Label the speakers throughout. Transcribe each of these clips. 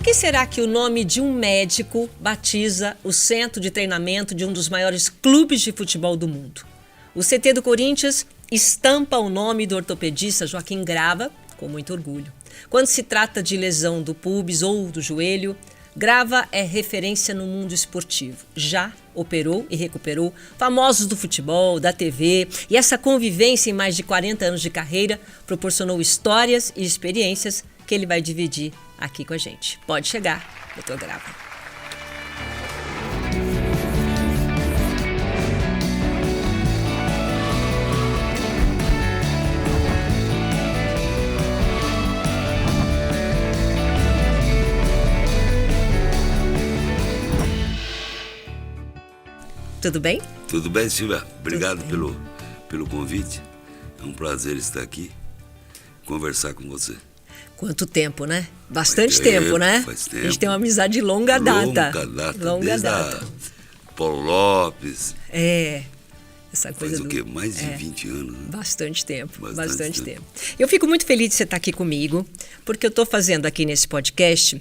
Speaker 1: Por que será que o nome de um médico batiza o centro de treinamento de um dos maiores clubes de futebol do mundo? O CT do Corinthians estampa o nome do ortopedista Joaquim Grava com muito orgulho. Quando se trata de lesão do pubis ou do joelho, Grava é referência no mundo esportivo. Já operou e recuperou famosos do futebol, da TV, e essa convivência em mais de 40 anos de carreira proporcionou histórias e experiências que ele vai dividir aqui com a gente. Pode chegar, doutor Grava. Tudo bem?
Speaker 2: Tudo bem, Silvia. Obrigado pelo convite. É um prazer estar aqui, conversar com você.
Speaker 1: Quanto tempo, né? Bastante tempo, né?
Speaker 2: Faz tempo.
Speaker 1: A gente tem uma amizade de longa data.
Speaker 2: Longa data. Paulo Lopes.
Speaker 1: Essa coisa
Speaker 2: faz o quê? Mais de 20 anos. Né?
Speaker 1: Bastante tempo. Eu fico muito feliz de você estar aqui comigo, porque eu estou fazendo aqui nesse podcast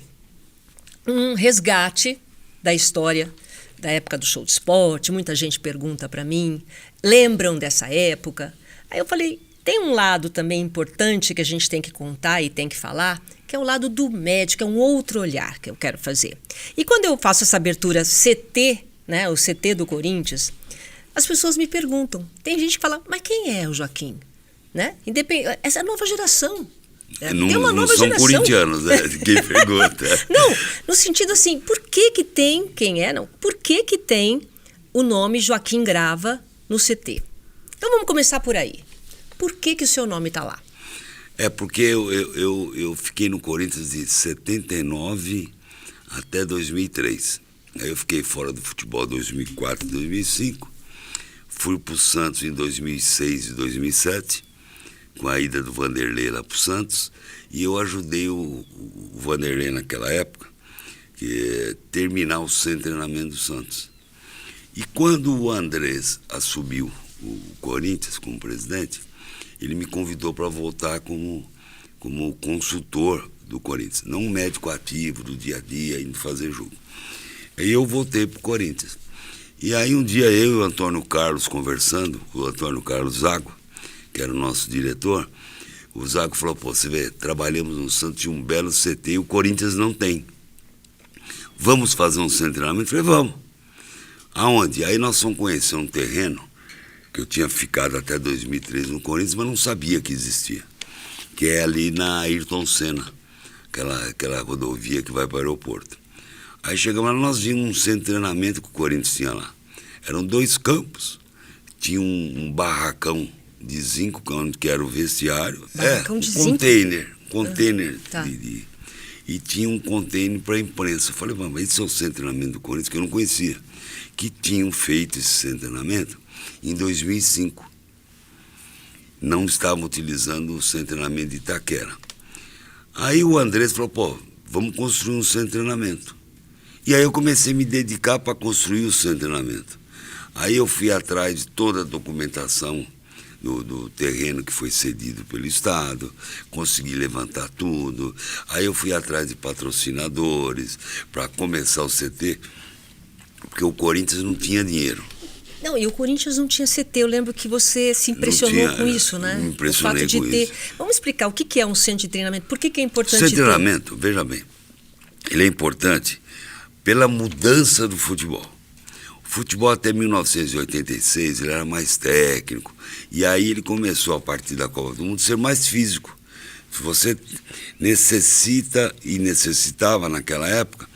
Speaker 1: um resgate da história da época do Show de Esporte. Muita gente pergunta para mim, lembram dessa época? Aí eu falei, tem um lado também importante que a gente tem que contar e tem que falar, que é o lado do médico, é um outro olhar que eu quero fazer. E quando eu faço essa abertura CT, né, o CT do Corinthians, as pessoas me perguntam, tem gente que fala, mas quem é o Joaquim? Né? Essa é a nova geração.
Speaker 2: Tem uma nova geração. Não são corintianos, né? Quem pergunta.
Speaker 1: Não, no sentido assim, por que tem, por que tem o nome Joaquim Grava no CT? Então vamos começar por aí. Por que o seu nome está lá?
Speaker 2: Porque eu fiquei no Corinthians de 79 até 2003. Aí eu fiquei fora do futebol em 2004, 2005. Fui para o Santos em 2006 e 2007. Com a ida do Vanderlei lá para o Santos, e eu ajudei o Vanderlei naquela época terminar o centro de treinamento do Santos. E quando o Andrés assumiu o Corinthians como presidente, ele me convidou para voltar como consultor do Corinthians, não um médico ativo do dia a dia, indo fazer jogo. Aí eu voltei para o Corinthians. E aí um dia eu e o Antônio Carlos conversando, o Antônio Carlos Zago, que era o nosso diretor, o Zago falou, você vê, trabalhamos no Santos de um belo CT e o Corinthians não tem. Vamos fazer um centro de treinamento? Eu falei, vamos. Aonde? Aí nós fomos conhecer um terreno, que eu tinha ficado até 2013 no Corinthians, mas não sabia que existia, que é ali na Ayrton Senna, aquela rodovia que vai para o aeroporto. Aí chegamos lá, nós vimos um centro de treinamento que o Corinthians tinha lá. Eram 2 campos, tinha um barracão de zinco, que era o vestiário. Container.
Speaker 1: Tá.
Speaker 2: E tinha um container para a imprensa. Eu falei, mas esse é o centro de treinamento do Corinthians, que eu não conhecia. Que tinham feito esse centro de treinamento em 2005. Não estavam utilizando o centro de treinamento de Itaquera. Aí o Andrés falou, vamos construir um centro de treinamento. E aí eu comecei a me dedicar para construir o centro de treinamento. Aí eu fui atrás de toda a documentação do terreno que foi cedido pelo Estado, consegui levantar tudo. Aí eu fui atrás de patrocinadores para começar o CT, porque o Corinthians não tinha dinheiro.
Speaker 1: Não, e o Corinthians não tinha CT. Eu lembro que você se impressionou com isso, né?
Speaker 2: Me impressionei com isso.
Speaker 1: Vamos explicar o que é um centro de treinamento? Por que é importante
Speaker 2: ter? O centro de treinamento, veja bem, ele é importante pela mudança do futebol. O futebol até 1986 ele era mais técnico, e aí ele começou, a partir da Copa do Mundo, a ser mais físico. Você necessita e necessitava naquela época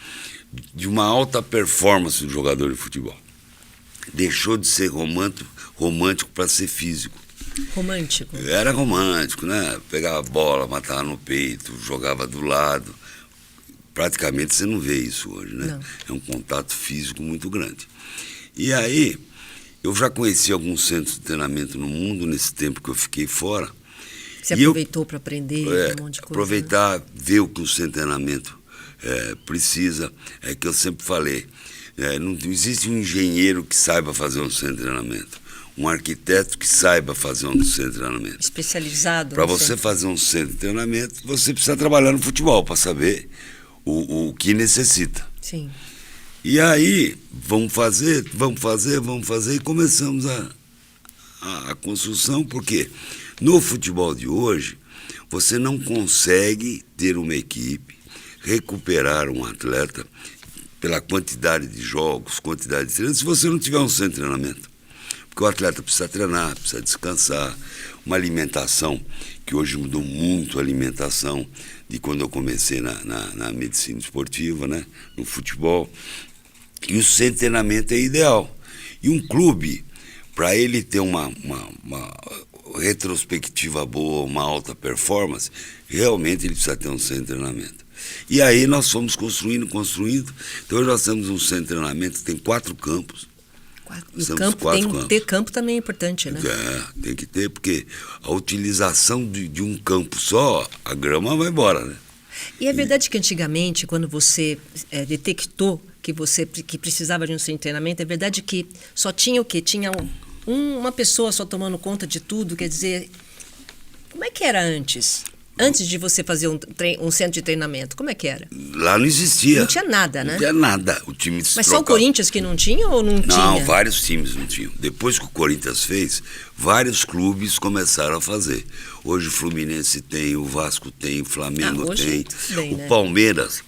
Speaker 2: de uma alta performance do jogador de futebol. Deixou de ser romântico para ser físico.
Speaker 1: Romântico?
Speaker 2: Era romântico, né? Pegava a bola, matava no peito, jogava do lado. Praticamente você não vê isso hoje, né?
Speaker 1: Não.
Speaker 2: É um contato físico muito grande. E aí, eu já conheci alguns centros de treinamento no mundo nesse tempo que eu fiquei fora.
Speaker 1: Você aproveitou para aprender um monte de coisa?
Speaker 2: Aproveitar, ver o que o centro de treinamento precisa. É que eu sempre falei, não existe um engenheiro que saiba fazer um centro de treinamento. Um arquiteto que saiba fazer um centro de treinamento.
Speaker 1: Especializado.
Speaker 2: Para você fazer um centro de treinamento, você precisa trabalhar no futebol para saber o que necessita.
Speaker 1: Sim.
Speaker 2: E aí, vamos fazer, e começamos a construção, porque no futebol de hoje, você não consegue ter uma equipe, recuperar um atleta pela quantidade de jogos, quantidade de treinos, se você não tiver um centro de treinamento. Porque o atleta precisa treinar, precisa descansar, uma alimentação, que hoje mudou muito a alimentação de quando eu comecei na medicina esportiva, né, no futebol. E o centro de treinamento é ideal. E um clube, para ele ter uma retrospectiva boa, uma alta performance, realmente ele precisa ter um centro de treinamento. E aí nós fomos construindo. Então hoje nós temos um centro de treinamento que tem 4 campos.
Speaker 1: E campo, ter campo também é importante, né?
Speaker 2: Tem que ter, porque a utilização de um campo só, a grama vai embora, né?
Speaker 1: E é verdade que antigamente, quando você detectou que precisava de um centro de treinamento, é verdade que só tinha o quê? Tinha uma pessoa só tomando conta de tudo, quer dizer, como é que era antes? Antes de você fazer um centro de treinamento, como é que era?
Speaker 2: Lá não existia.
Speaker 1: Não tinha nada, né?
Speaker 2: Não tinha nada. O time se
Speaker 1: Mas
Speaker 2: trocava.
Speaker 1: só o Corinthians que não tinha ou não tinha?
Speaker 2: Não, vários times não tinham. Depois que o Corinthians fez, vários clubes começaram a fazer. Hoje o Fluminense tem, o Vasco tem, o Flamengo tem.
Speaker 1: Bem,
Speaker 2: o
Speaker 1: né?
Speaker 2: Palmeiras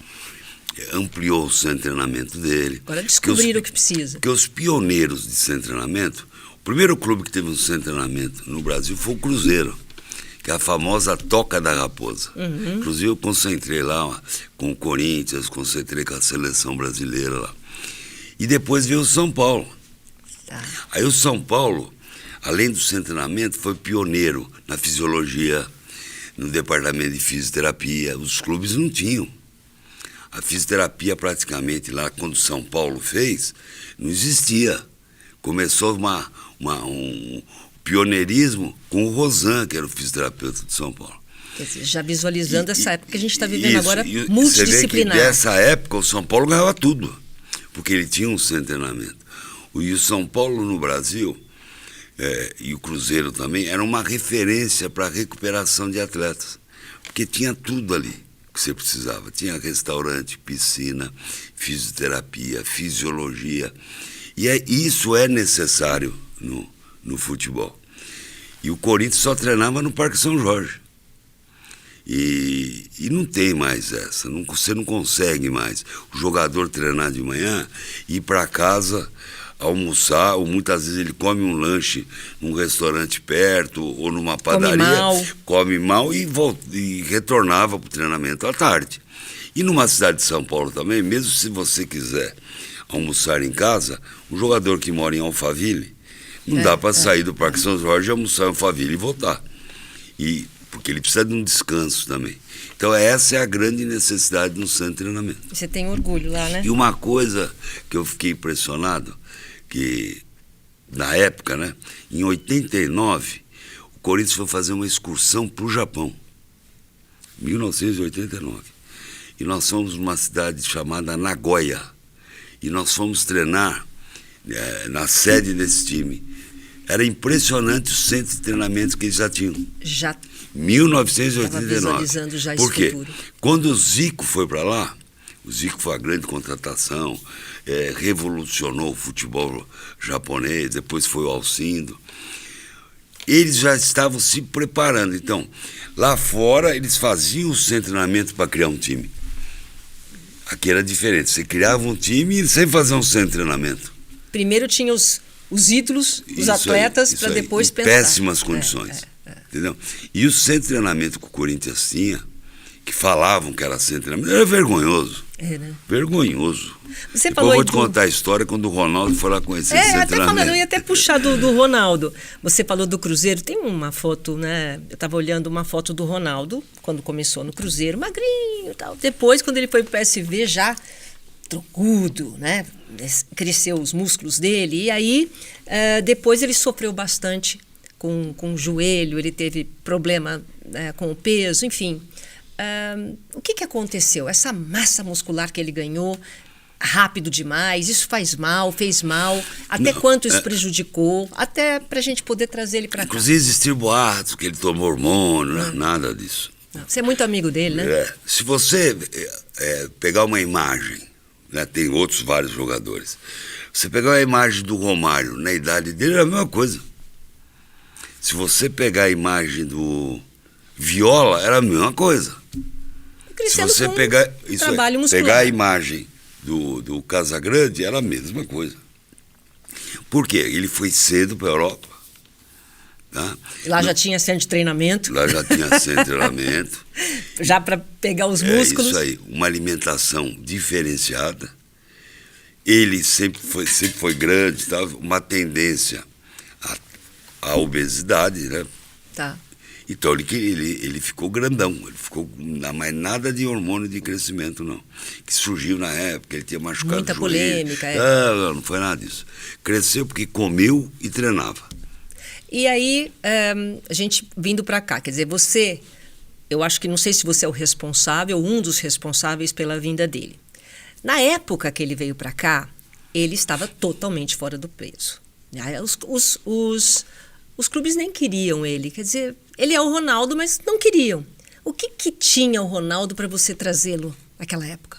Speaker 2: ampliou o centro de treinamento dele.
Speaker 1: Agora descobriram o que precisa.
Speaker 2: Porque os pioneiros de centro de treinamento, o primeiro clube que teve um centro de treinamento no Brasil foi o Cruzeiro, que é a famosa Toca da Raposa.
Speaker 1: Uhum.
Speaker 2: Inclusive eu concentrei lá com o Corinthians, concentrei com a seleção brasileira lá. E depois veio o São Paulo.
Speaker 1: Tá.
Speaker 2: Aí o São Paulo, além do centro de treinamento, foi pioneiro na fisiologia, no departamento de fisioterapia. Os clubes não tinham. A fisioterapia praticamente lá, quando o São Paulo fez, não existia. Começou um pioneirismo com o Rosan, que era o fisioterapeuta de São Paulo.
Speaker 1: Quer dizer, já visualizando essa época que a gente está vivendo
Speaker 2: isso,
Speaker 1: agora,
Speaker 2: multidisciplinar.
Speaker 1: multidisciplinar.
Speaker 2: Você vê que dessa época o São Paulo ganhava tudo, porque ele tinha um centro de treinamento. E o São Paulo no Brasil, e o Cruzeiro também, era uma referência para a recuperação de atletas, porque tinha tudo ali que você precisava. Tinha restaurante, piscina, fisioterapia, fisiologia. E isso é necessário no futebol. E o Corinthians só treinava no Parque São Jorge. E não tem mais essa. Você não consegue mais o jogador treinar de manhã, ir para casa, almoçar, ou muitas vezes ele come um lanche num restaurante perto ou numa padaria, come mal e retornava para o treinamento à tarde. E numa cidade de São Paulo também, mesmo se você quiser almoçar em casa, um jogador que mora em Alphaville, não dá para sair do Parque São Jorge, almoçar em Alphaville e voltar. Porque ele precisa de um descanso também. Então essa é a grande necessidade no centro de treinamento.
Speaker 1: Você tem orgulho lá, né?
Speaker 2: E uma coisa que eu fiquei impressionado, que na época, né, em 89, o Corinthians foi fazer uma excursão para o Japão, 1989. E nós fomos numa cidade chamada Nagoya. E nós fomos treinar na sede desse time. Era impressionante o centro de treinamento que eles já tinham.
Speaker 1: Já.
Speaker 2: 1989.
Speaker 1: Visualizando já
Speaker 2: Por quê?
Speaker 1: futuro.
Speaker 2: Quando o Zico foi para lá, o Zico foi a grande contratação, revolucionou o futebol japonês, depois foi o Alcindo. Eles já estavam se preparando. Então, lá fora, eles faziam o centro de treinamento para criar um time. Aqui era diferente. Você criava um time sem fazer um centro de treinamento.
Speaker 1: Primeiro tinha os ídolos, os atletas, para depois pensar.
Speaker 2: Péssimas condições. Entendeu? E o centro de treinamento que o Corinthians tinha, que falavam que era centro de treinamento, era vergonhoso.
Speaker 1: Né?
Speaker 2: Vergonhoso.
Speaker 1: Você
Speaker 2: Depois
Speaker 1: falou
Speaker 2: eu vou te contar a história quando o Ronaldo foi lá conhecer esse centro de treinamento.
Speaker 1: Eu ia até puxar do Ronaldo. Você falou do Cruzeiro, tem uma foto, né? Eu estava olhando uma foto do Ronaldo, quando começou no Cruzeiro, magrinho e tal. Depois, quando ele foi para o PSV, já troncudo, né? Cresceu os músculos dele. E aí, depois ele sofreu bastante com o joelho, ele teve problema com o peso, enfim. O que aconteceu? Essa massa muscular que ele ganhou rápido demais, isso fez mal? Até quanto isso prejudicou? Até para a gente poder trazer ele para cá.
Speaker 2: Inclusive existiam boatos que ele tomou hormônio, nada disso.
Speaker 1: Você é muito amigo dele, né?
Speaker 2: Se você... pegar uma imagem, né? Tem outros vários jogadores. Você pegar a imagem do Romário na idade dele é a mesma coisa. Se você pegar a imagem do Viola, era a mesma coisa. Se você pegar a imagem do Casagrande, era a mesma coisa. Por quê? Ele foi cedo para a Europa. Tá?
Speaker 1: Lá já tinha centro de treinamento.
Speaker 2: Lá já tinha centro de treinamento.
Speaker 1: Já para pegar os músculos.
Speaker 2: Isso aí, uma alimentação diferenciada. Ele sempre foi grande, tá? Uma tendência à obesidade, né?
Speaker 1: Tá.
Speaker 2: Então ele ficou grandão, ele ficou, mas nada de hormônio de crescimento, não. Que surgiu na época, ele tinha machucado
Speaker 1: muita
Speaker 2: o joelho.
Speaker 1: Polêmica,
Speaker 2: Não foi nada disso. Cresceu porque comeu e treinava.
Speaker 1: E aí, a gente vindo para cá, quer dizer, você, eu acho que não sei se você é o responsável, um dos responsáveis pela vinda dele. Na época que ele veio para cá, ele estava totalmente fora do peso. Os clubes nem queriam ele, quer dizer, ele é o Ronaldo, mas não queriam. O que tinha o Ronaldo para você trazê-lo naquela época?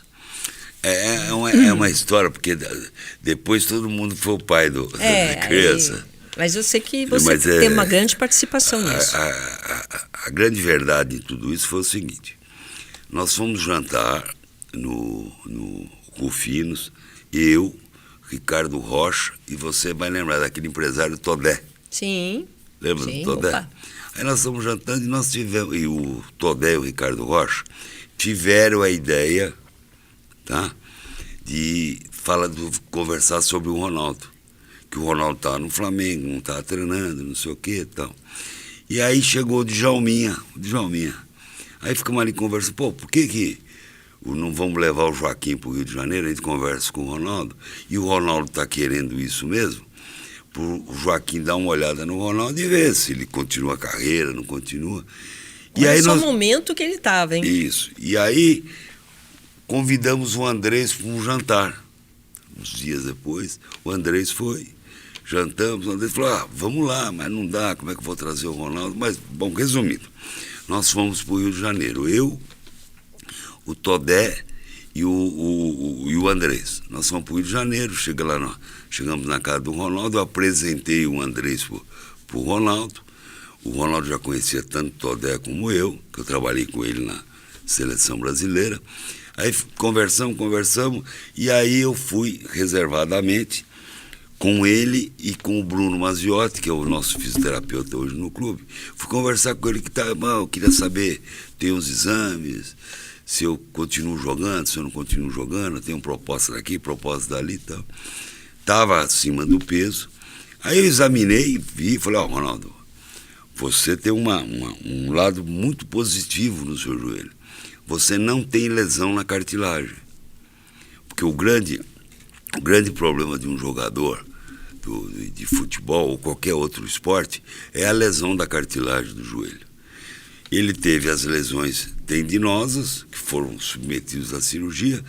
Speaker 2: É uma história, porque depois todo mundo foi o pai da criança.
Speaker 1: Mas eu sei que você tem uma grande participação nisso.
Speaker 2: A grande verdade de tudo isso foi o seguinte: nós fomos jantar no Rufinos, eu, Ricardo Rocha, e você vai lembrar daquele empresário Todé.
Speaker 1: Sim.
Speaker 2: Lembra do Todé? Opa. Aí nós estamos jantando e nós tivemos, e o Todé e o Ricardo Rocha tiveram a ideia, tá, de conversar sobre o Ronaldo. Que o Ronaldo estava no Flamengo, não estava treinando, não sei o que e tal. E aí chegou o Djalminha. Aí ficamos ali conversando, por que não vamos levar o Joaquim para o Rio de Janeiro? A gente conversa com o Ronaldo, e o Ronaldo está querendo isso mesmo, para o Joaquim dar uma olhada no Ronaldo e ver se ele continua a carreira, não continua.
Speaker 1: Olha o momento que ele estava, hein?
Speaker 2: Isso. E aí convidamos o Andrés para um jantar. Uns dias depois, o Andrés foi, jantamos, o Andrés falou, vamos lá, mas não dá, como é que eu vou trazer o Ronaldo? Mas, bom, resumindo, nós fomos para o Rio de Janeiro, eu, o Todé e o Andrés. Nós fomos para o Rio de Janeiro, chegamos na casa do Ronaldo, eu apresentei o Andrés para o Ronaldo já conhecia tanto o Todé como eu, que eu trabalhei com ele na seleção brasileira. Aí conversamos, e aí eu fui reservadamente com ele e com o Bruno Maziotti, que é o nosso fisioterapeuta hoje no clube. Fui conversar com ele, eu queria saber, tem uns exames, se eu continuo jogando, se eu não continuo jogando, tenho proposta daqui, proposta dali e tal. Estava acima do peso. Aí eu examinei, vi e falei, Ronaldo, você tem um lado muito positivo no seu joelho. Você não tem lesão na cartilagem. Porque o grande problema de um jogador de futebol ou qualquer outro esporte é a lesão da cartilagem do joelho. Ele teve as lesões tendinosas, que foram submetidas à cirurgia,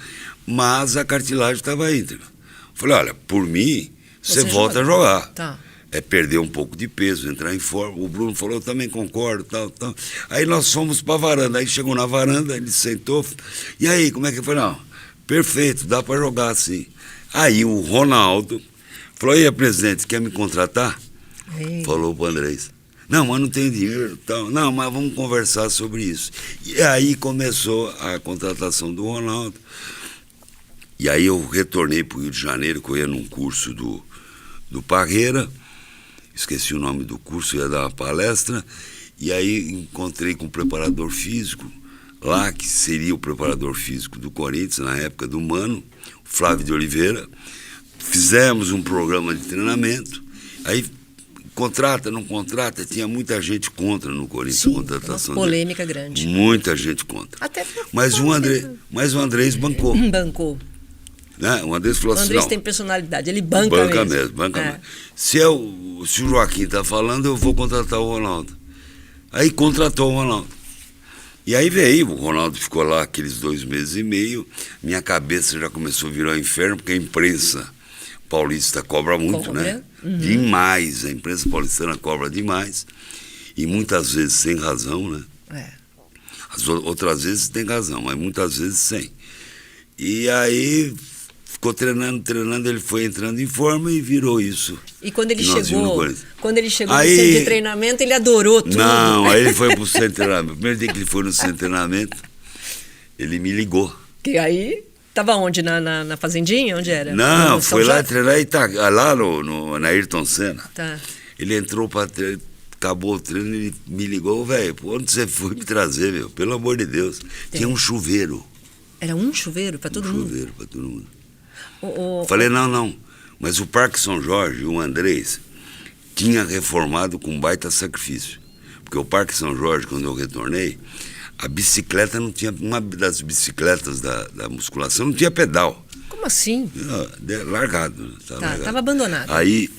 Speaker 2: mas a cartilagem estava íntegra. Falei, olha, por mim, você volta a jogar.
Speaker 1: Tá.
Speaker 2: É perder um pouco de peso, entrar em forma. O Bruno falou, eu também concordo, tal. Aí nós fomos para a varanda, aí chegou na varanda, ele sentou, e aí, como é que foi? Não, perfeito, dá para jogar sim. Aí o Ronaldo falou, e aí, presidente, quer me contratar?
Speaker 1: Ei.
Speaker 2: Falou para o Andrés. Não, mas não tem dinheiro, tal. Não, mas vamos conversar sobre isso. E aí começou a contratação do Ronaldo. E aí eu retornei para o Rio de Janeiro, que eu ia num curso do Parreira, esqueci o nome do curso, ia dar uma palestra, e aí encontrei com o preparador físico lá, que seria o preparador físico do Corinthians, na época do Mano, Flávio de Oliveira. Fizemos um programa de treinamento, aí contrata, não contrata, tinha muita gente contra no Corinthians.
Speaker 1: Sim,
Speaker 2: a contratação
Speaker 1: uma polêmica grande.
Speaker 2: Muita gente contra.
Speaker 1: Até
Speaker 2: mas o Andrés bancou.
Speaker 1: Bancou.
Speaker 2: Né? O Andrés falou assim,
Speaker 1: o Andrés tem personalidade, ele banca mesmo.
Speaker 2: Banca mesmo. Se o Joaquim está falando, eu vou contratar o Ronaldo. Aí contratou o Ronaldo. E aí veio, o Ronaldo ficou lá aqueles 2 meses e meio, minha cabeça já começou a virar um inferno, porque a imprensa paulista cobra muito, né? Uhum. Demais, a imprensa paulistana cobra demais, e muitas vezes sem razão, né? As outras vezes tem razão, mas muitas vezes sem. E aí ficou treinando, ele foi entrando em forma e virou isso.
Speaker 1: E quando ele
Speaker 2: que nós vimos no
Speaker 1: chegou,
Speaker 2: Corinthians.
Speaker 1: No centro de treinamento, ele adorou tudo.
Speaker 2: Não, aí ele foi pro centro de treinamento. Primeiro dia que ele foi no centro de treinamento, ele me ligou.
Speaker 1: Que aí, tava onde? Na Fazendinha? Onde era?
Speaker 2: Não,
Speaker 1: No
Speaker 2: foi
Speaker 1: São
Speaker 2: lá
Speaker 1: Jorge?
Speaker 2: treinar lá na Ayrton Senna.
Speaker 1: Tá.
Speaker 2: Ele entrou para treino, acabou o treino, ele me ligou, velho, onde você foi me trazer, meu? Pelo amor de Deus. Tinha um chuveiro.
Speaker 1: Era um chuveiro para todo mundo?
Speaker 2: Chuveiro para todo mundo. Falei, não. Mas o Parque São Jorge, o Andrés, tinha reformado com baita sacrifício. Porque o Parque São Jorge, quando eu retornei, a bicicleta não tinha, uma das bicicletas da musculação não tinha pedal.
Speaker 1: Como assim?
Speaker 2: Largado.
Speaker 1: Estava abandonado.
Speaker 2: Aí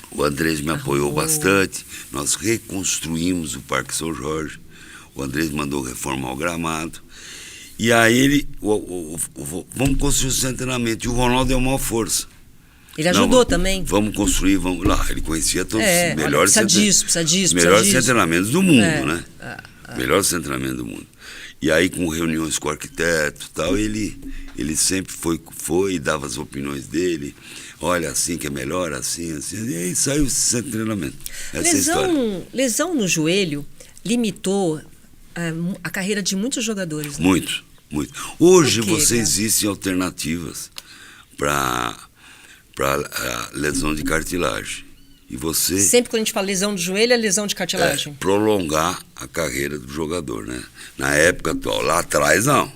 Speaker 2: o Andrés me apoiou bastante, nós reconstruímos o Parque São Jorge, o Andrés mandou reformar o gramado, e aí ele, vamos construir o centro de treinamento, e o Ronaldo deu maior força.
Speaker 1: Ele ajudou também?
Speaker 2: Vamos construir, vamos lá. Ele conhecia todos os melhores
Speaker 1: precisa disso.
Speaker 2: treinamentos do mundo, né? Melhores treinamentos do mundo. E aí, com reuniões com o arquiteto e tal, ele sempre foi e dava as opiniões dele. Olha, assim que é melhor, assim. E aí saiu esse centro de treinamento. Essa é a história.
Speaker 1: Lesão no joelho limitou a carreira de muitos jogadores, né?
Speaker 2: Muito. Hoje existem alternativas para lesão de cartilagem. E você...
Speaker 1: Sempre quando a gente fala lesão do joelho, é lesão de cartilagem.
Speaker 2: Prolongar a carreira do jogador, né? Na época atual. Lá atrás, não.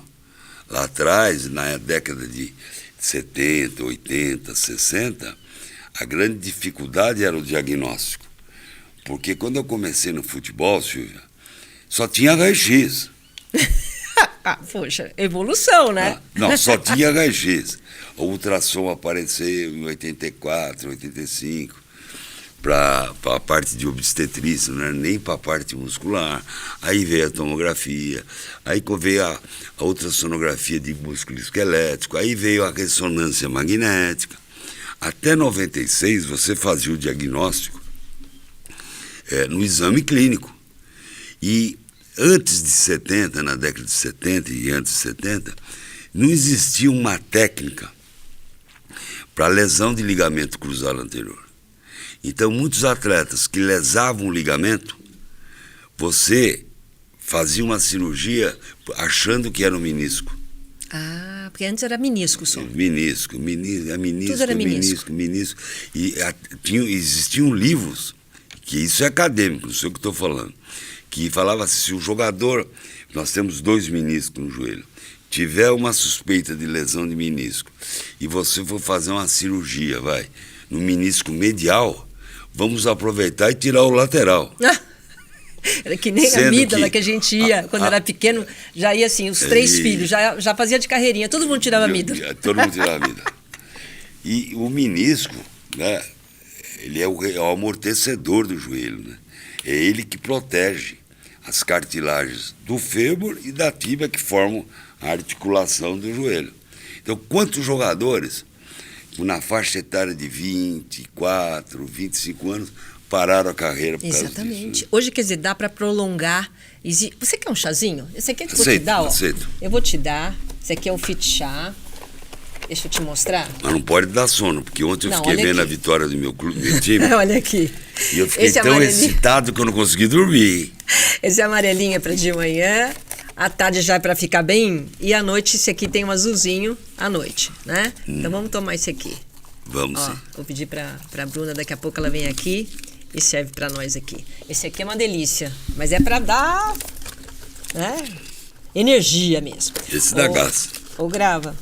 Speaker 2: Lá atrás, na década de 70, 80, 60, a grande dificuldade era o diagnóstico. Porque quando eu comecei no futebol, Silvia, só tinha raio-x.
Speaker 1: Poxa, evolução, né?
Speaker 2: Não, só tinha raio-x. O ultrassom apareceu em 84, 85, para a parte de obstetrícia, não era nem para a parte muscular. Aí veio a tomografia, aí veio a ultrassonografia de músculo esquelético, aí veio a ressonância magnética. Até 96 você fazia o diagnóstico no exame clínico. E antes de 70, na década de 70 e antes de 70, não existia uma técnica para lesão de ligamento cruzado anterior. Então, muitos atletas que lesavam o ligamento, você fazia uma cirurgia achando que era um menisco.
Speaker 1: Ah, porque antes era menisco só.
Speaker 2: Menisco.
Speaker 1: Tudo era menisco.
Speaker 2: E existiam livros, que isso é acadêmico, não sei o que estou falando, que falava assim, se o jogador, nós temos 2 meniscos no joelho, tiver uma suspeita de lesão de menisco e você for fazer uma cirurgia, no menisco medial, vamos aproveitar e tirar o lateral.
Speaker 1: Era que nem a amígdala que a gente ia, quando era pequeno, já ia assim, os 3 filhos, já fazia de carreirinha, todo mundo tirava a amígdala.
Speaker 2: Todo mundo tirava a amígdala. E o menisco, né, ele é o amortecedor do joelho, né? É ele que protege as cartilagens do fêmur e da tíbia que formam a articulação do joelho. Então, quantos jogadores, na faixa etária de 24, 25 anos, pararam a carreira por causa disso?
Speaker 1: Exatamente. Hoje, quer dizer, dá para prolongar. Você quer um chazinho? Esse aqui que eu vou te dar, ó.
Speaker 2: Aceito.
Speaker 1: Eu vou te dar. Esse aqui é o Fit Chá. Deixa eu te mostrar.
Speaker 2: Mas não pode dar sono, porque ontem eu fiquei vendo a vitória do meu time.
Speaker 1: Olha aqui.
Speaker 2: E eu fiquei tão excitado que eu não consegui dormir.
Speaker 1: Esse amarelinho é para de manhã, à tarde já é para ficar bem, e à noite esse aqui tem um azulzinho à noite, né? Então vamos tomar esse aqui.
Speaker 2: Vamos sim.
Speaker 1: Vou pedir para a Bruna, daqui a pouco ela vem aqui e serve para nós aqui. Esse aqui é uma delícia, mas é para dar, né, energia mesmo.
Speaker 2: Esse dá gás.
Speaker 1: Ou grava.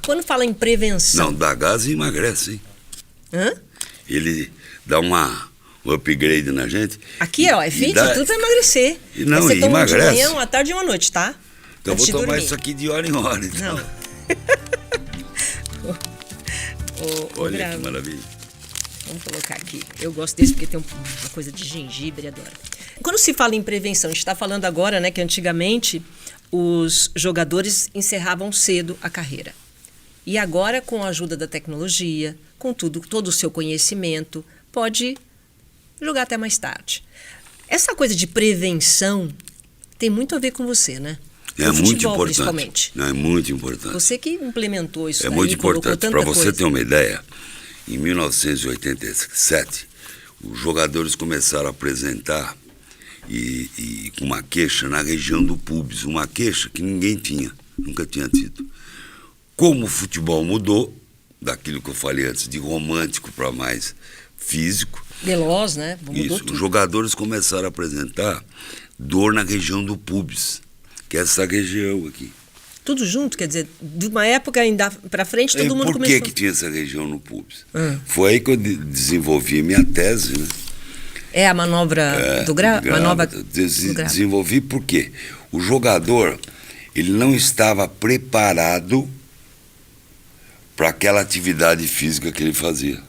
Speaker 1: Quando fala em prevenção...
Speaker 2: Não, dá gás e emagrece, hein?
Speaker 1: Hã?
Speaker 2: Ele dá um upgrade na gente.
Speaker 1: Aqui, é fit, tudo para emagrecer.
Speaker 2: Não,
Speaker 1: você toma
Speaker 2: emagrece.
Speaker 1: de manhã, uma tarde e uma noite, tá?
Speaker 2: Então vou tomar isso aqui de hora em hora. Então.
Speaker 1: Não.
Speaker 2: Olha que maravilha.
Speaker 1: Vamos colocar aqui. Eu gosto desse porque tem uma coisa de gengibre, adoro. Quando se fala em prevenção, a gente está falando agora, né, que antigamente os jogadores encerravam cedo a carreira. E agora, com a ajuda da tecnologia, com todo o seu conhecimento, pode jogar até mais tarde. Essa coisa de prevenção tem muito a ver com você, né?
Speaker 2: É
Speaker 1: no
Speaker 2: muito
Speaker 1: futebol,
Speaker 2: importante.
Speaker 1: principalmente.
Speaker 2: Não, é muito importante.
Speaker 1: Você que implementou isso
Speaker 2: É
Speaker 1: daí,
Speaker 2: muito
Speaker 1: colocou
Speaker 2: importante.
Speaker 1: tanta
Speaker 2: Para você
Speaker 1: coisa.
Speaker 2: ter uma ideia, em 1987, os jogadores começaram a apresentar e com uma queixa na região do pubis, uma queixa que ninguém tinha, nunca tinha tido. Como o futebol mudou, daquilo que eu falei antes, de romântico para mais físico,
Speaker 1: Veloz, né? Mudou
Speaker 2: isso,
Speaker 1: tudo.
Speaker 2: os jogadores começaram a apresentar dor na região do pubis, que é essa região aqui.
Speaker 1: Tudo junto, quer dizer, de uma época ainda para frente, todo mundo
Speaker 2: Por
Speaker 1: começou.
Speaker 2: que tinha essa região no pubis? Foi aí que eu desenvolvi minha tese, né?
Speaker 1: É a manobra do grave? Manobra do grave.
Speaker 2: Desenvolvi por quê? O jogador, ele não estava preparado para aquela atividade física que ele fazia.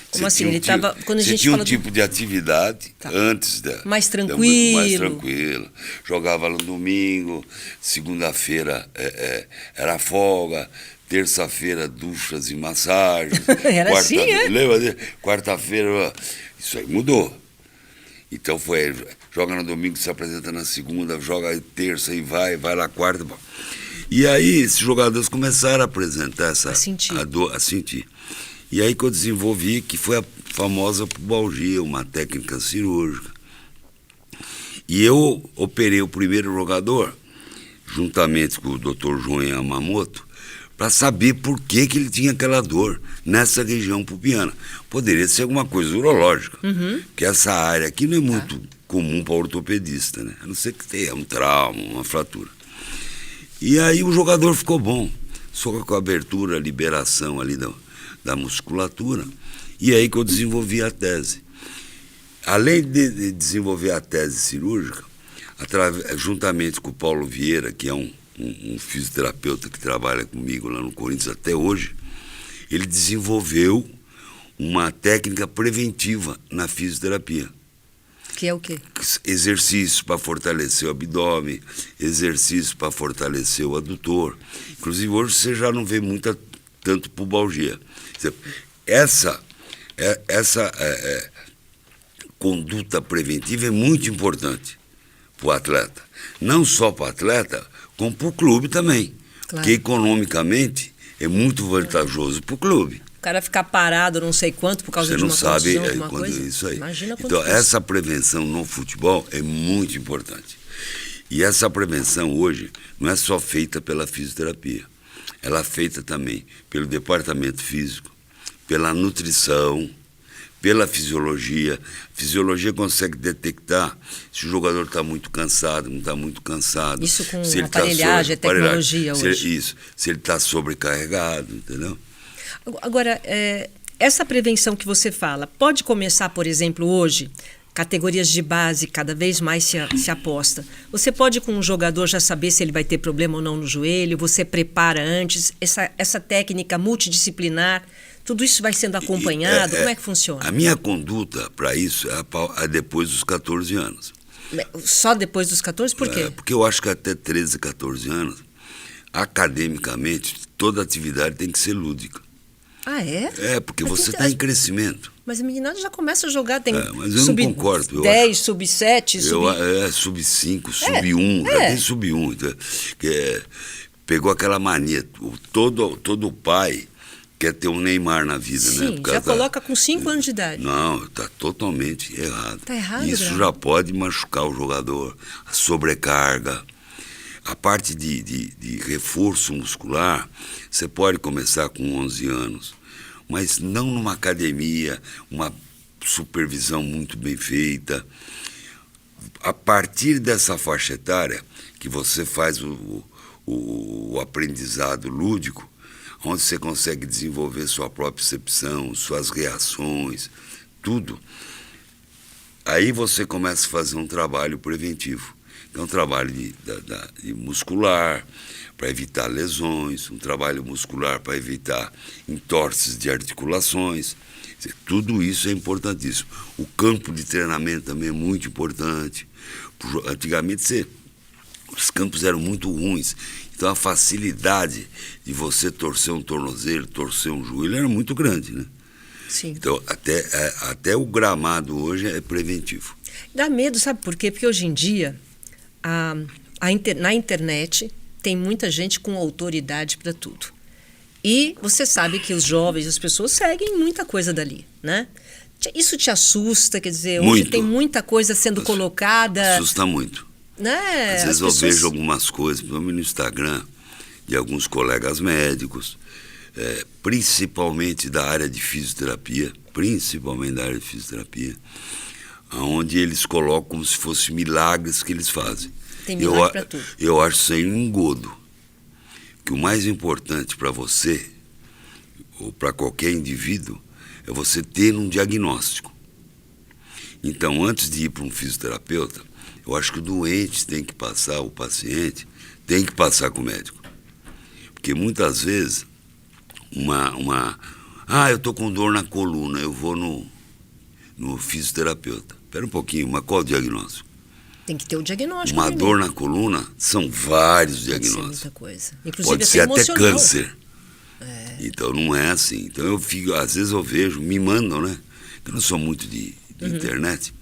Speaker 1: Como assim? Ele estava. Quando a gente
Speaker 2: tinha
Speaker 1: fala
Speaker 2: um tipo de atividade antes da.
Speaker 1: Mais tranquilo.
Speaker 2: Mais tranquilo. Jogava no domingo, segunda-feira era folga, terça-feira duchas e massagens.
Speaker 1: Era assim, é?
Speaker 2: Lembra? Quarta-feira, isso aí mudou. Então joga no domingo, se apresenta na segunda, joga terça e vai na quarta. Bom. E aí esses jogadores começaram a apresentar a sentir. E aí que eu desenvolvi, que foi a famosa pubalgia, uma técnica cirúrgica. E eu operei o primeiro jogador, juntamente com o Dr. João Yamamoto, para saber por que ele tinha aquela dor nessa região pubiana. Poderia ser alguma coisa urológica, porque essa área aqui não é muito comum para ortopedista, né? A não ser que tenha um trauma, uma fratura. E aí o jogador ficou bom, só com a abertura, a liberação ali da musculatura, e aí que eu desenvolvi a tese. Além de desenvolver a tese cirúrgica, juntamente com o Paulo Vieira, que é um fisioterapeuta que trabalha comigo lá no Corinthians até hoje, ele desenvolveu uma técnica preventiva na fisioterapia.
Speaker 1: Que é o quê?
Speaker 2: Exercício para fortalecer o abdômen, exercício para fortalecer o adutor. Inclusive, hoje você já não vê tanto pubalgia. Essa conduta preventiva é muito importante para o atleta. Não só para o atleta, como para o clube também. Claro. Porque economicamente é muito vantajoso para o clube.
Speaker 1: O cara ficar parado não sei quanto por causa de uma contusão, alguma coisa.
Speaker 2: Isso aí.
Speaker 1: Imagina quanto
Speaker 2: então, essa prevenção no futebol é muito importante. E essa prevenção hoje não é só feita pela fisioterapia. Ela é feita também pelo departamento físico, pela nutrição, pela fisiologia. A fisiologia consegue detectar se o jogador está muito cansado, não está muito cansado.
Speaker 1: Isso com
Speaker 2: se
Speaker 1: aparelhagem, tecnologia hoje.
Speaker 2: Se ele está sobrecarregado, entendeu?
Speaker 1: Agora, essa prevenção que você fala, pode começar, por exemplo, hoje, categorias de base, cada vez mais se aposta. Você pode, com um jogador, já saber se ele vai ter problema ou não no joelho, você prepara antes, essa técnica multidisciplinar, tudo isso vai sendo acompanhado? Como é que funciona?
Speaker 2: A minha conduta para isso é depois dos 14 anos.
Speaker 1: Só depois dos 14? Por quê?
Speaker 2: Porque eu acho que até 13, 14 anos, academicamente, toda atividade tem que ser lúdica.
Speaker 1: Ah, é?
Speaker 2: Porque você está em crescimento.
Speaker 1: Mas a meninada já começa a jogar, tem
Speaker 2: mas eu não concordo.
Speaker 1: 10, sub-7,
Speaker 2: sub-5, sub-1, já tem sub-1. Então, pegou aquela mania. Todo pai quer ter um Neymar na vida,
Speaker 1: sim,
Speaker 2: né?
Speaker 1: Já coloca com 5 anos de idade.
Speaker 2: Não, está totalmente errado.
Speaker 1: Está errado,
Speaker 2: isso já pode machucar o jogador, a sobrecarga. A parte de reforço muscular, você pode começar com 11 anos, mas não numa academia, uma supervisão muito bem feita. A partir dessa faixa etária, que você faz o aprendizado lúdico, onde você consegue desenvolver sua própria percepção, suas reações, tudo, aí você começa a fazer um trabalho preventivo. É um trabalho de muscular, para evitar lesões, um trabalho muscular para evitar entorses de articulações. Tudo isso é importantíssimo. O campo de treinamento também é muito importante. Antigamente, os campos eram muito ruins, então a facilidade de você torcer um tornozelo, torcer um joelho era muito grande, né?
Speaker 1: Sim.
Speaker 2: Então, até o gramado hoje é preventivo.
Speaker 1: Dá medo, sabe por quê? Porque hoje em dia Na internet tem muita gente com autoridade para tudo. E você sabe que os jovens, as pessoas seguem muita coisa dali, né? Isso te assusta? Quer dizer, hoje
Speaker 2: Muito.
Speaker 1: tem muita coisa sendo colocada...
Speaker 2: Assusta muito.
Speaker 1: Né?
Speaker 2: Às vezes eu vejo algumas coisas, principalmente no Instagram, de alguns colegas médicos, principalmente da área de fisioterapia, onde eles colocam como se fossem milagres que eles fazem.
Speaker 1: Tem milagre para tudo.
Speaker 2: Eu acho isso aí um engodo. Que o mais importante para você, ou para qualquer indivíduo, é você ter um diagnóstico. Então, antes de ir para um fisioterapeuta, eu acho que o doente tem que passar, o paciente tem que passar com o médico. Porque muitas vezes, eu estou com dor na coluna, eu vou no fisioterapeuta. Espera um pouquinho, mas qual o diagnóstico?
Speaker 1: Tem que ter o diagnóstico.
Speaker 2: Uma dor na coluna, são vários diagnósticos.
Speaker 1: Pode ser muita coisa. Inclusive,
Speaker 2: pode ser até
Speaker 1: emocional.
Speaker 2: câncer. Então não é assim. Então eu fico, às vezes eu vejo, me mandam, né? Eu não sou muito de internet,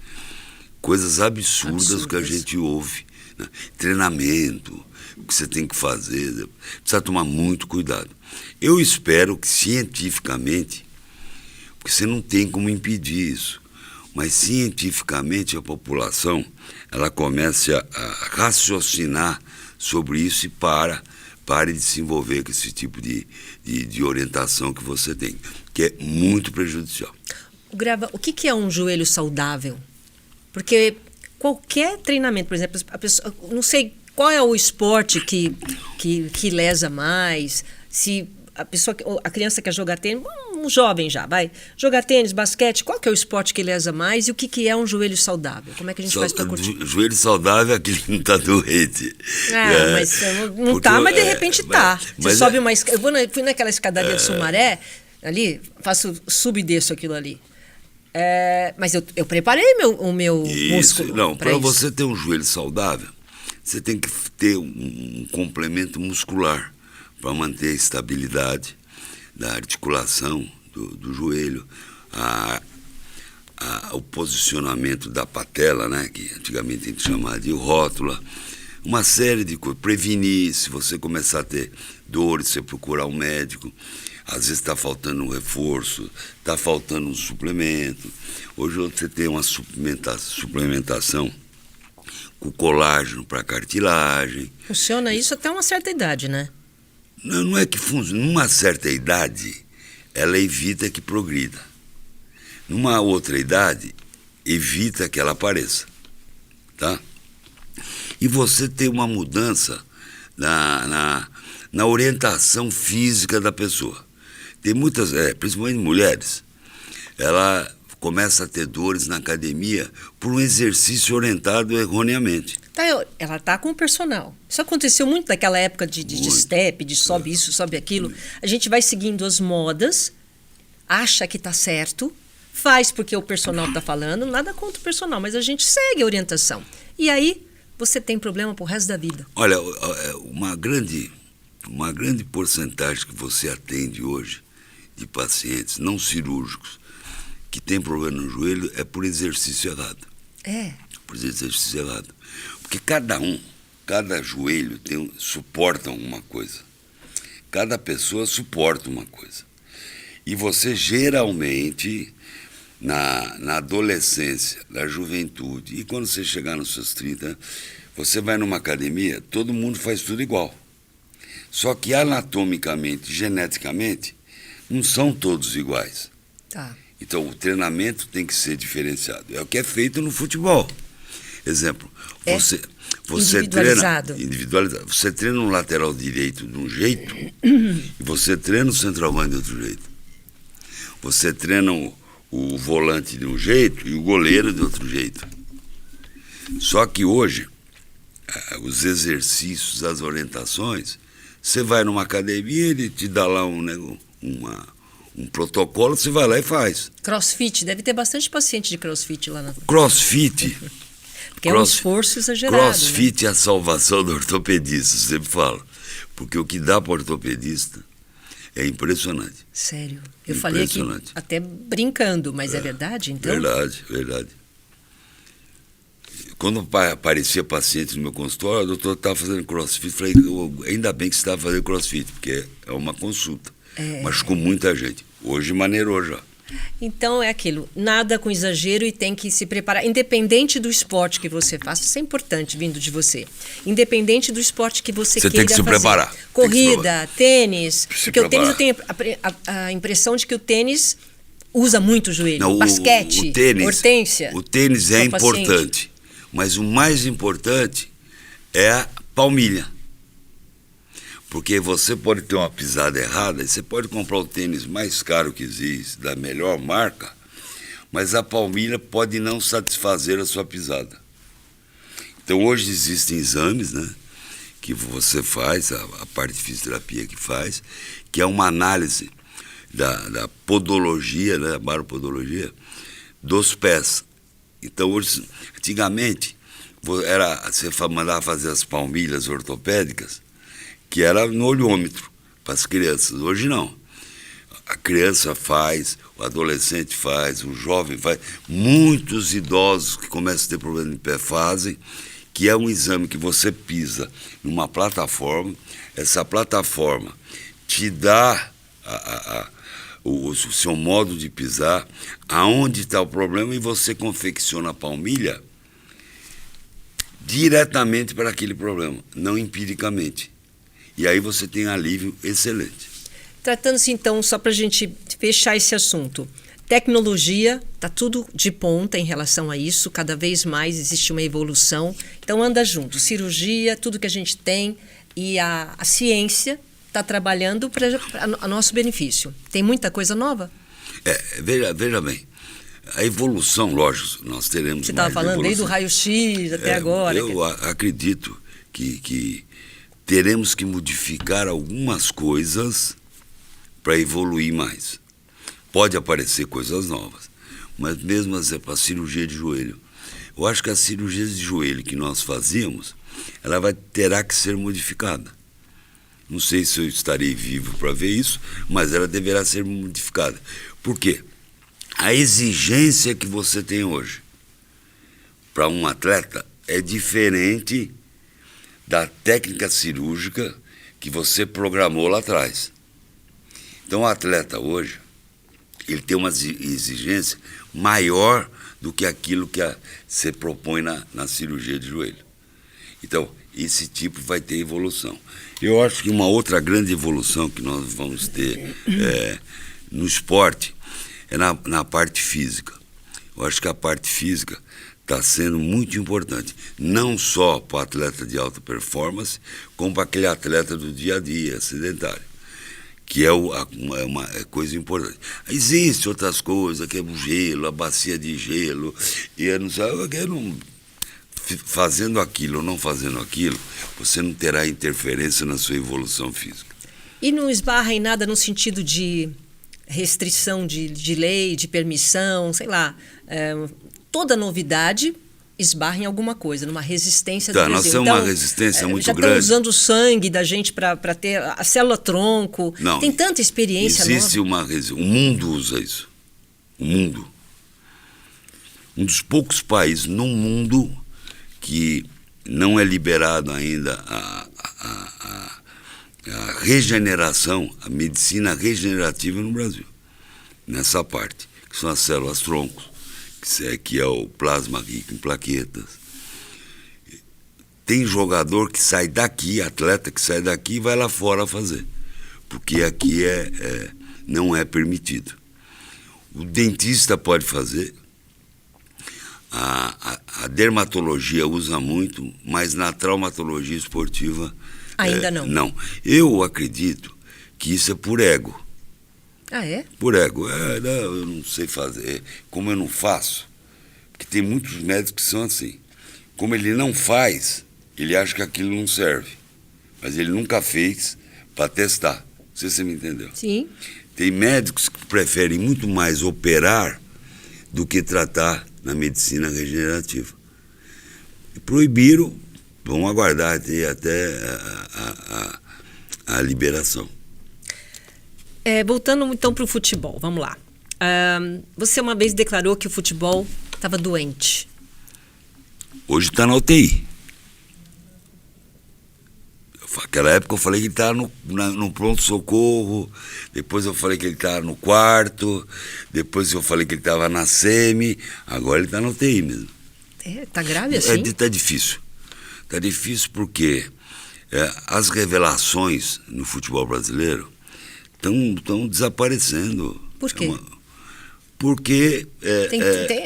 Speaker 2: coisas absurdas que a gente ouve. Né? Treinamento, o que você tem que fazer, precisa tomar muito cuidado. Eu espero que cientificamente, porque você não tem como impedir isso, mas cientificamente a população ela comece a raciocinar sobre isso e pare de se envolver com esse tipo de orientação que você tem, que é muito prejudicial.
Speaker 1: Grava, o que é um joelho saudável? Porque qualquer treinamento, por exemplo, a pessoa, não sei qual é o esporte que lesa mais, se a criança quer jogar tênis, um jovem já, vai jogar tênis, basquete, qual que é o esporte que lesa mais e o que é um joelho saudável? Como é que a gente faz para curtir?
Speaker 2: Joelho saudável é aquele que não está doente.
Speaker 1: Mas não está, mas de repente está. Você sobe uma escada, fui naquela escadaria de Sumaré, ali, subo e desço aquilo ali. Mas eu preparei o meu músculo.
Speaker 2: Não, para você ter um joelho saudável, você tem que ter um complemento muscular para manter a estabilidade da articulação do joelho, o posicionamento da patela, né, que antigamente a gente chamava de rótula, uma série de coisas. Prevenir, se você começar a ter dores, você procurar um médico. Às vezes está faltando um reforço, está faltando um suplemento. Hoje você tem uma suplementação com colágeno para cartilagem.
Speaker 1: Funciona isso até uma certa idade, né?
Speaker 2: Não é que funciona. Numa certa idade, ela evita que progrida. Numa outra idade, evita que ela apareça. Tá? E você tem uma mudança na orientação física da pessoa. Tem muitas, principalmente mulheres, ela começa a ter dores na academia por um exercício orientado erroneamente.
Speaker 1: Ela está com o personal. Isso aconteceu muito naquela época de step, de sobe isso, sobe aquilo. A gente vai seguindo as modas, acha que está certo, faz porque o personal está falando, nada contra o personal, mas a gente segue a orientação. E aí você tem problema pro resto da vida.
Speaker 2: Olha, uma grande porcentagem que você atende hoje de pacientes não cirúrgicos que tem problema no joelho é por exercício errado. Por exercício errado. Porque cada joelho suporta alguma coisa. Cada pessoa suporta uma coisa. E você geralmente, na adolescência, na juventude, e quando você chegar nos seus 30, você vai numa academia, todo mundo faz tudo igual. Só que anatomicamente, geneticamente, não são todos iguais.
Speaker 1: Tá.
Speaker 2: Então o treinamento tem que ser diferenciado. É o que é feito no futebol. Exemplo, você
Speaker 1: individualizado.
Speaker 2: Individualizado. Você treina um lateral direito de um jeito e você treina o centroavante de outro jeito. Você treina o volante de um jeito e o goleiro de outro jeito. Só que hoje, os exercícios, as orientações, você vai numa academia, ele te dá lá um protocolo, você vai lá e faz.
Speaker 1: Crossfit, deve ter bastante paciente de crossfit lá na...
Speaker 2: Crossfit.
Speaker 1: Porque é um esforço exagerado.
Speaker 2: Crossfit,
Speaker 1: né?
Speaker 2: É a salvação do ortopedista, eu sempre falo. Porque o que dá para o ortopedista é impressionante.
Speaker 1: Sério. Eu falei aqui até brincando, mas é verdade, então?
Speaker 2: Verdade. Quando aparecia paciente no meu consultório, o doutor estava fazendo crossfit. Falei, ainda bem que você estava fazendo crossfit, porque é uma consulta. Machucou muita gente. Hoje maneirou já.
Speaker 1: Então é aquilo, nada com exagero e tem que se preparar, independente do esporte que você faça, isso é importante vindo de você, independente do esporte que você queira
Speaker 2: tem que se
Speaker 1: fazer.
Speaker 2: Preparar.
Speaker 1: Corrida, tênis, porque o tênis eu tenho a impressão de que o tênis usa muito o joelho.
Speaker 2: Não,
Speaker 1: basquete,
Speaker 2: o tênis,
Speaker 1: Hortência.
Speaker 2: O tênis é importante, mas o mais importante é a palmilha. Porque você pode ter uma pisada errada, e você pode comprar o tênis mais caro que existe, da melhor marca, mas a palmilha pode não satisfazer a sua pisada. Então hoje existem exames, né, que você faz, a parte de fisioterapia que faz, que é uma análise da podologia, né, a baropodologia, dos pés. Então hoje, antigamente, você mandava fazer as palmilhas ortopédicas, que era no olhômetro para as crianças. Hoje não. A criança faz, o adolescente faz, o jovem faz. Muitos idosos que começam a ter problema de pé fazem, que é um exame que você pisa numa plataforma. Essa plataforma te dá o seu modo de pisar, aonde está o problema, e você confecciona a palmilha diretamente para aquele problema, não empiricamente. E aí você tem alívio excelente.
Speaker 1: Tratando-se então, só para a gente fechar esse assunto, tecnologia, está tudo de ponta em relação a isso, cada vez mais existe uma evolução, então anda junto, cirurgia, tudo que a gente tem e a ciência está trabalhando para nosso benefício. Tem muita coisa nova?
Speaker 2: Veja bem, a evolução, lógico, nós teremos.
Speaker 1: Você estava falando desde o raio-x até agora.
Speaker 2: Eu acredito que teremos que modificar algumas coisas para evoluir mais. Pode aparecer coisas novas, mas mesmo assim, para a cirurgia de joelho, eu acho que a cirurgia de joelho que nós fazíamos, ela terá que ser modificada. Não sei se eu estarei vivo para ver isso, mas ela deverá ser modificada. Por quê? A exigência que você tem hoje para um atleta é diferente da técnica cirúrgica que você programou lá atrás. Então, o atleta hoje, ele tem uma exigência maior do que aquilo que você propõe na cirurgia de joelho. Então, esse tipo vai ter evolução. Eu acho que uma outra grande evolução que nós vamos ter no esporte é na parte física. Eu acho que a parte física está sendo muito importante, não só para o atleta de alta performance, como para aquele atleta do dia a dia, sedentário, que é uma coisa importante. Existem outras coisas, que é o gelo, a bacia de gelo, e eu não sei, fazendo aquilo ou não fazendo aquilo, você não terá interferência na sua evolução física.
Speaker 1: E não esbarra em nada no sentido de restrição de lei, de permissão, sei lá, toda novidade esbarra em alguma coisa, numa resistência do
Speaker 2: Nós temos uma resistência muito grande.
Speaker 1: Já estão usando o sangue da gente para ter a célula-tronco.
Speaker 2: Não,
Speaker 1: tem tanta experiência
Speaker 2: existe
Speaker 1: nova.
Speaker 2: O mundo usa isso. O mundo. Um dos poucos países no mundo que não é liberado ainda a regeneração, a medicina regenerativa no Brasil. Nessa parte, que são as células-troncos, que é o plasma rico em plaquetas. Tem jogador que sai daqui, atleta que sai daqui e vai lá fora fazer, porque aqui não é permitido. O dentista pode fazer, a dermatologia usa muito, mas na traumatologia esportiva
Speaker 1: ainda não.
Speaker 2: Não. Eu acredito que isso é por ego.
Speaker 1: Ah, é?
Speaker 2: Por ego. Não, eu não sei fazer. Como eu não faço, porque tem muitos médicos que são assim. Como ele não faz, ele acha que aquilo não serve. Mas ele nunca fez para testar. Não sei se você me entendeu.
Speaker 1: Sim.
Speaker 2: Tem médicos que preferem muito mais operar do que tratar na medicina regenerativa. E proibiram, vamos aguardar até a liberação.
Speaker 1: Voltando então para o futebol, vamos lá. Você uma vez declarou que o futebol estava doente.
Speaker 2: Hoje está na UTI. Naquela época eu falei que ele estava no pronto-socorro, depois eu falei que ele estava no quarto, depois eu falei que ele estava na SEMI, agora ele está na UTI mesmo.
Speaker 1: Tá grave assim?
Speaker 2: Está difícil. Está difícil porque as revelações no futebol brasileiro estão desaparecendo.
Speaker 1: Por quê?
Speaker 2: Porque...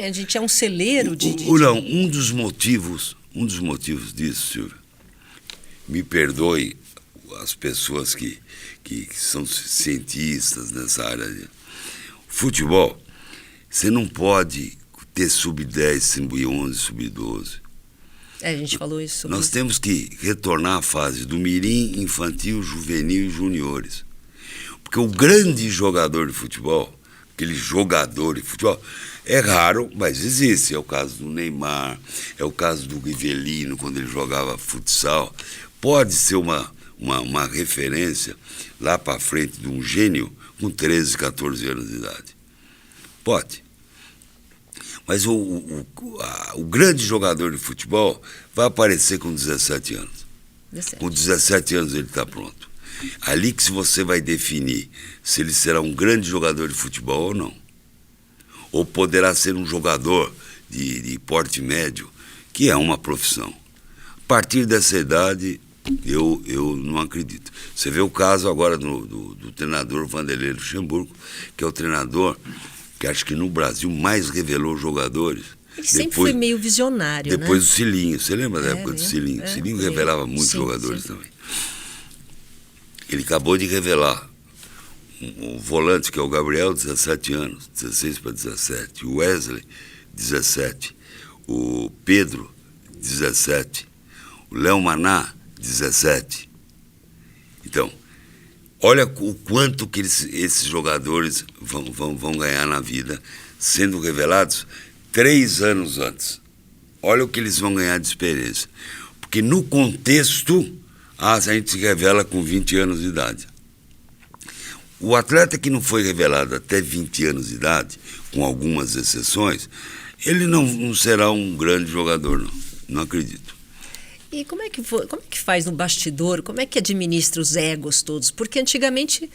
Speaker 1: a gente é um celeiro de...
Speaker 2: Não, um dos motivos disso, Silvio, me perdoe as pessoas que são cientistas nessa área. Futebol, você não pode ter sub-10, sub-11, sub-12.
Speaker 1: A gente falou isso.
Speaker 2: Nós temos que retornar à fase do mirim, infantil, juvenil e juniores. Porque o grande jogador de futebol, aquele jogador de futebol, é raro, mas existe. É o caso do Neymar, é o caso do Rivelino, quando ele jogava futsal. Pode ser uma referência lá para frente de um gênio com 13, 14 anos de idade. Pode. Mas o grande jogador de futebol vai aparecer com 17 anos. 17. Com 17 anos ele está pronto. Ali que você vai definir se ele será um grande jogador de futebol ou não. Ou poderá ser um jogador de porte médio, que é uma profissão. A partir dessa idade, eu não acredito. Você vê o caso agora do treinador Vanderlei Luxemburgo, que é o treinador que acho que no Brasil mais revelou jogadores.
Speaker 1: Ele sempre foi meio visionário,
Speaker 2: depois
Speaker 1: né?
Speaker 2: do Cilinho. Você lembra da época do Cilinho? O Cilinho revelava muitos jogadores também. Ele acabou de revelar um volante, que é o Gabriel, 17 anos, 16 para 17. O Wesley, 17. O Pedro, 17. O Léo Maná, 17. Então, olha o quanto que esses jogadores vão ganhar na vida, sendo revelados 3 anos antes. Olha o que eles vão ganhar de experiência. Porque no contexto, a gente se revela com 20 anos de idade. O atleta que não foi revelado até 20 anos de idade, com algumas exceções, ele não será um grande jogador, não. Não acredito.
Speaker 1: E como é que faz no bastidor? Como é que administra os egos todos? Porque antigamente,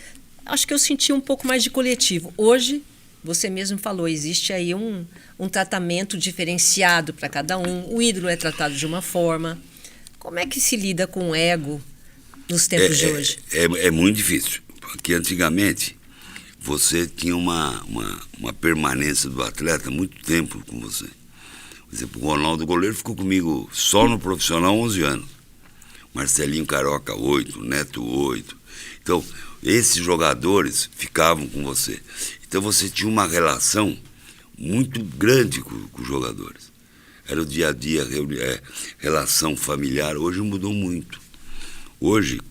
Speaker 1: acho que eu sentia um pouco mais de coletivo. Hoje, você mesmo falou, existe aí um tratamento diferenciado para cada um. O ídolo é tratado de uma forma. Como é que se lida com o ego nos tempos de hoje?
Speaker 2: É muito difícil, porque antigamente você tinha uma permanência do atleta muito tempo com você. Por exemplo, o Ronaldo Goleiro ficou comigo só no profissional 11 anos. Marcelinho Carioca, 8, Neto, 8. Então, esses jogadores ficavam com você. Então, você tinha uma relação muito grande com os jogadores. Era o dia a dia, relação familiar. Hoje mudou muito. Hoje,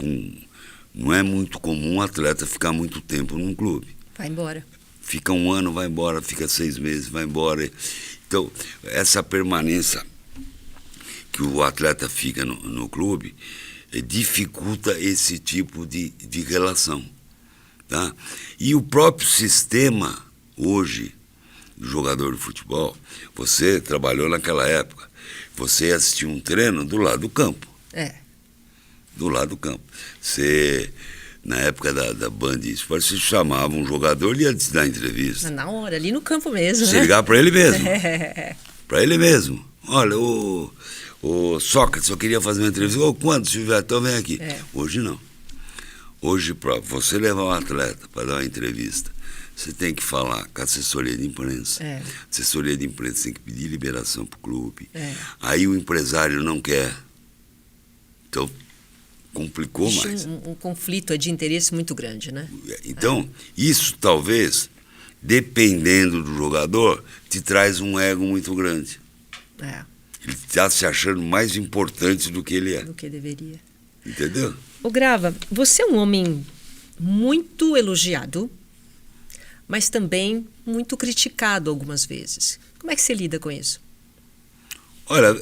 Speaker 2: não é muito comum um atleta ficar muito tempo num clube.
Speaker 1: Vai embora.
Speaker 2: Fica 1 ano, vai embora, fica 6 meses, vai embora. Então, essa permanência que o atleta fica no clube dificulta esse tipo de relação. Tá? E o próprio sistema, hoje, do jogador de futebol, você trabalhou naquela época, você assistiu um treino do lado do campo. Do lado do campo. Você, na época da Band Esporte, você chamava um jogador e ia te dar entrevista.
Speaker 1: Na hora, ali no campo mesmo,
Speaker 2: você ligar para ele mesmo. Para ele mesmo. Olha, o Sócrates, eu queria fazer uma entrevista. Quando, Silvio, então vem aqui. Hoje não. Hoje, para você levar um atleta para dar uma entrevista, você tem que falar com a assessoria de imprensa. A assessoria de imprensa tem que pedir liberação para o clube. Aí o empresário não quer. Então, complicou mais.
Speaker 1: Um conflito de interesse muito grande, né?
Speaker 2: Então, isso talvez, dependendo do jogador, te traz um ego muito grande. Ele está se achando mais importante do que ele é.
Speaker 1: Do que deveria.
Speaker 2: Entendeu?
Speaker 1: Ô Grava, você é um homem muito elogiado, mas também muito criticado algumas vezes. Como é que você lida com isso?
Speaker 2: Olha,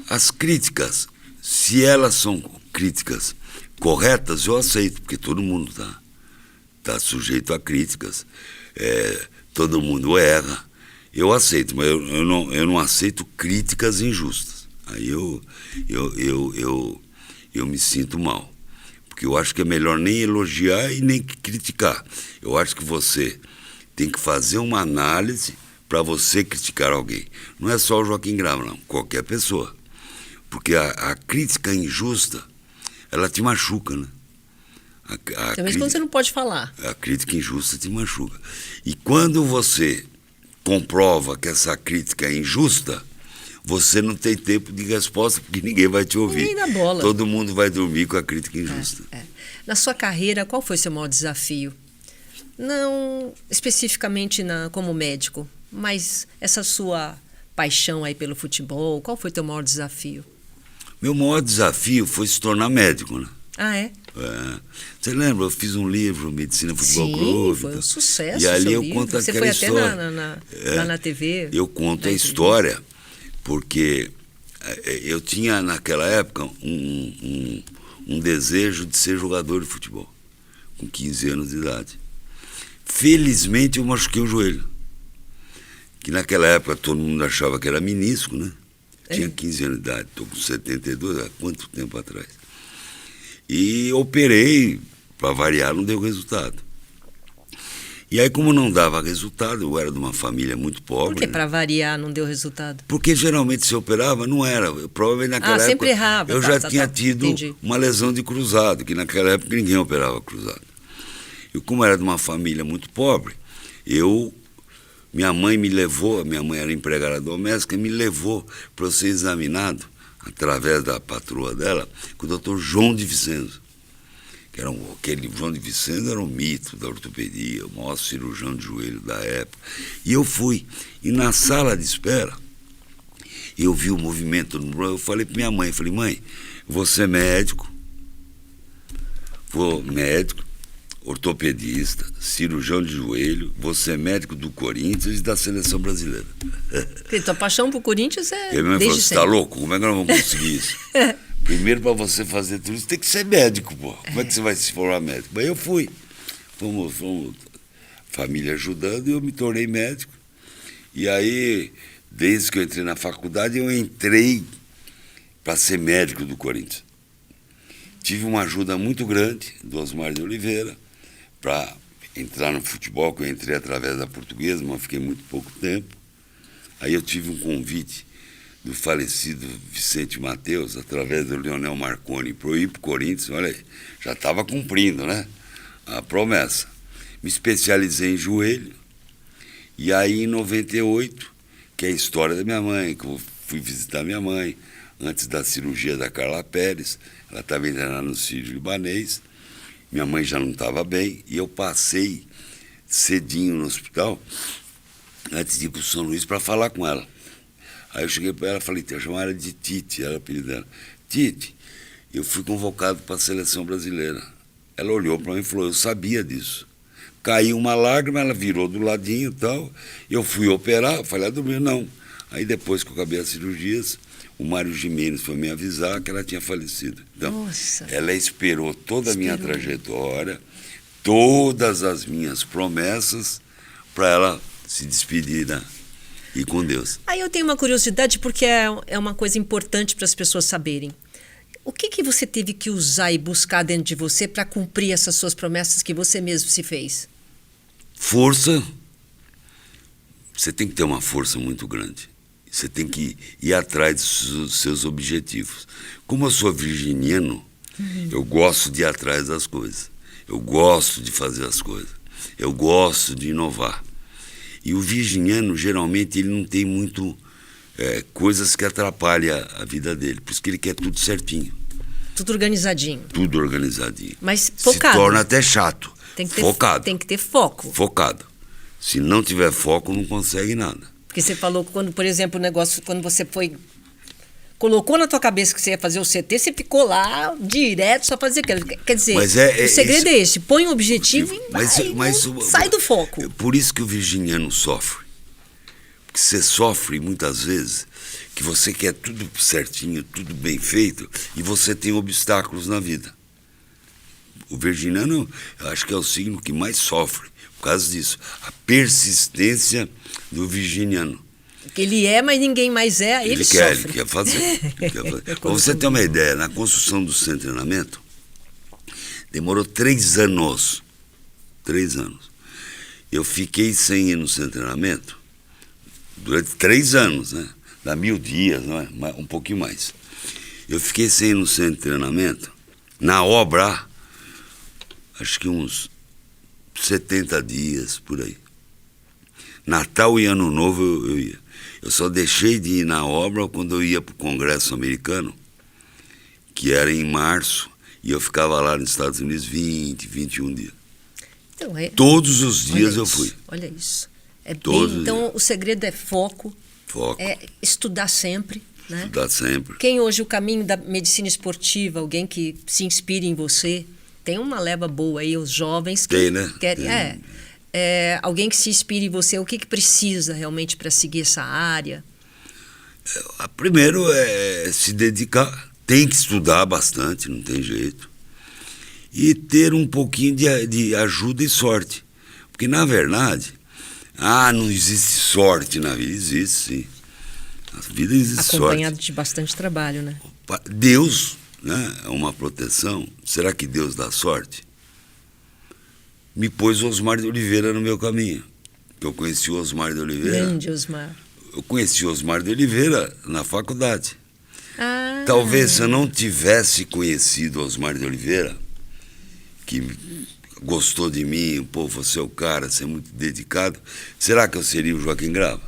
Speaker 2: as críticas, se elas são críticas corretas, eu aceito, porque todo mundo tá sujeito a críticas, todo mundo erra, eu aceito, mas eu não aceito críticas injustas. Aí eu me sinto mal. Porque eu acho que é melhor nem elogiar e nem criticar. Eu acho que você tem que fazer uma análise para você criticar alguém. Não é só o Joaquim Grava, não. Qualquer pessoa. Porque a crítica injusta, ela te machuca, né?
Speaker 1: Também quando você não pode falar.
Speaker 2: A crítica injusta te machuca. E quando você comprova que essa crítica é injusta, você não tem tempo de resposta, porque ninguém vai te ouvir.
Speaker 1: Ninguém dá bola.
Speaker 2: Todo mundo vai dormir com a crítica injusta.
Speaker 1: Na sua carreira, qual foi seu maior desafio? Não especificamente como médico, mas essa sua paixão aí pelo futebol, qual foi teu maior desafio?
Speaker 2: Meu maior desafio foi se tornar médico, né?
Speaker 1: Ah, é?
Speaker 2: Você lembra? Eu fiz um livro, Medicina Futebol
Speaker 1: Sim,
Speaker 2: Clube.
Speaker 1: Foi um sucesso.
Speaker 2: E ali eu
Speaker 1: livro.
Speaker 2: conto
Speaker 1: Você
Speaker 2: aquela
Speaker 1: foi
Speaker 2: história.
Speaker 1: Até lá na TV.
Speaker 2: Eu conto a história, porque eu tinha naquela época um desejo de ser jogador de futebol, com 15 anos de idade. Felizmente eu machuquei o joelho, que naquela época todo mundo achava que era menisco, né? Tinha 15 anos de idade, estou com 72, há quanto tempo atrás? E operei, para variar, não deu resultado. E aí, como não dava resultado, eu era de uma família muito pobre.
Speaker 1: Por que para variar não deu resultado?
Speaker 2: Porque geralmente se operava, não era. Provavelmente naquela época
Speaker 1: sempre errava.
Speaker 2: Eu já tinha tido uma lesão de cruzado, que naquela época ninguém operava cruzado. E como era de uma família muito pobre, minha mãe era empregada doméstica, me levou para eu ser examinado, através da patroa dela, com o doutor João de Vicenzo. Aquele João de Vicenzo era um mito da ortopedia, o maior cirurgião de joelho da época. E eu fui. E na sala de espera, eu vi o movimento. Eu falei para minha mãe, mãe, vou ser médico, ortopedista, cirurgião de joelho, vou ser médico do Corinthians e da seleção brasileira.
Speaker 1: Porque tua paixão pro Corinthians é.
Speaker 2: E a minha mãe falou, você tá louco? Como é que nós vamos conseguir isso? Primeiro, para você fazer tudo isso, tem que ser médico, pô. Como é que você vai se formar médico? Mas eu fui. Fomos família ajudando e eu me tornei médico. E aí, desde que eu entrei na faculdade, eu entrei para ser médico do Corinthians. Tive uma ajuda muito grande do Osmar de Oliveira para entrar no futebol, que eu entrei através da Portuguesa, mas fiquei muito pouco tempo. Aí eu tive um convite do falecido Vicente Mateus, através do Leonel Marconi, para eu ir para o Corinthians. Olha aí, já estava cumprindo, né? A promessa. Me especializei em joelho, e aí em 98, que é a história da minha mãe, que eu fui visitar minha mãe, antes da cirurgia da Carla Pérez, ela estava internada no Sírio-Libanês, minha mãe já não estava bem, e eu passei cedinho no hospital, antes de ir para o São Luís, para falar com ela. Aí eu cheguei para ela e falei, eu chamava ela de Tite, era o apelido dela. Tite, eu fui convocado para a seleção brasileira. Ela olhou para mim e falou, eu sabia disso. Caiu uma lágrima, ela virou do ladinho e tal, eu fui operar, falei, dormiu, não. Aí depois que eu acabei as cirurgias, o Mário Gimenez foi me avisar que ela tinha falecido. Então,
Speaker 1: Nossa.
Speaker 2: Ela esperou toda a minha trajetória, todas as minhas promessas, para ela se despedir, né? E com Deus.
Speaker 1: Aí eu tenho uma curiosidade, porque é uma coisa importante para as pessoas saberem. O que você teve que usar e buscar dentro de você para cumprir essas suas promessas que você mesmo se fez?
Speaker 2: Força. Você tem que ter uma força muito grande. Você tem que ir atrás dos seus objetivos. Como eu sou virginiano, eu gosto de ir atrás das coisas. Eu gosto de fazer as coisas. Eu gosto de inovar. E o virginiano, geralmente, ele não tem muito coisas que atrapalham a vida dele. Por isso que ele quer tudo certinho.
Speaker 1: Tudo organizadinho.
Speaker 2: Tudo organizadinho.
Speaker 1: Mas focado.
Speaker 2: Se torna até chato. Focado.
Speaker 1: Tem que ter foco.
Speaker 2: Focado. Se não tiver foco, não consegue nada.
Speaker 1: Porque você falou, por exemplo, o negócio, quando você colocou na tua cabeça que você ia fazer o CT, você ficou lá direto só fazer aquilo. Quer dizer, o segredo é esse, põe um objetivo e sai do foco.
Speaker 2: Por isso que o virginiano sofre. Porque você sofre muitas vezes que você quer tudo certinho, tudo bem feito, e você tem obstáculos na vida. O virginiano, eu acho que é o signo que mais sofre por causa disso. A persistência do virginiano.
Speaker 1: Ele é, mas ninguém mais é, ele sofre.
Speaker 2: Ele quer fazer. Para você ter uma ideia, na construção do centro de treinamento, demorou 3 anos. 3 anos. Eu fiquei sem ir no centro de treinamento durante 3 anos, né? Dá 1000 dias, não é? Um pouquinho mais. Eu fiquei sem ir no centro de treinamento, na obra, acho que uns 70 dias, por aí. Natal e Ano Novo eu ia. Eu só deixei de ir na obra quando eu ia para o Congresso americano, que era em março, e eu ficava lá nos Estados Unidos 20, 21 dias.
Speaker 1: Então,
Speaker 2: todos os dias eu fui.
Speaker 1: Olha isso.
Speaker 2: Então,
Speaker 1: o segredo é foco.
Speaker 2: Foco.
Speaker 1: É estudar sempre. Né?
Speaker 2: Estudar sempre.
Speaker 1: Quem hoje o caminho da medicina esportiva, alguém que se inspire em você, tem uma leva boa aí, os jovens que
Speaker 2: tem, né?
Speaker 1: querem... alguém que se inspire em você, o que precisa realmente para seguir essa área?
Speaker 2: Primeiro é se dedicar, tem que estudar bastante, não tem jeito. E ter um pouquinho de ajuda e sorte. Porque, na verdade, não existe sorte na vida, existe sim. Na vida existe sorte.
Speaker 1: Acompanhado de bastante trabalho, né?
Speaker 2: Deus, né, é uma proteção. Será que Deus dá sorte? Me pôs Osmar de Oliveira no meu caminho. Eu conheci o Osmar de Oliveira.
Speaker 1: Grande Osmar.
Speaker 2: Eu conheci o Osmar de Oliveira na faculdade. Talvez se eu não tivesse conhecido o Osmar de Oliveira, que gostou de mim, pô, você é o cara, você é muito dedicado, será que eu seria o Joaquim Grava?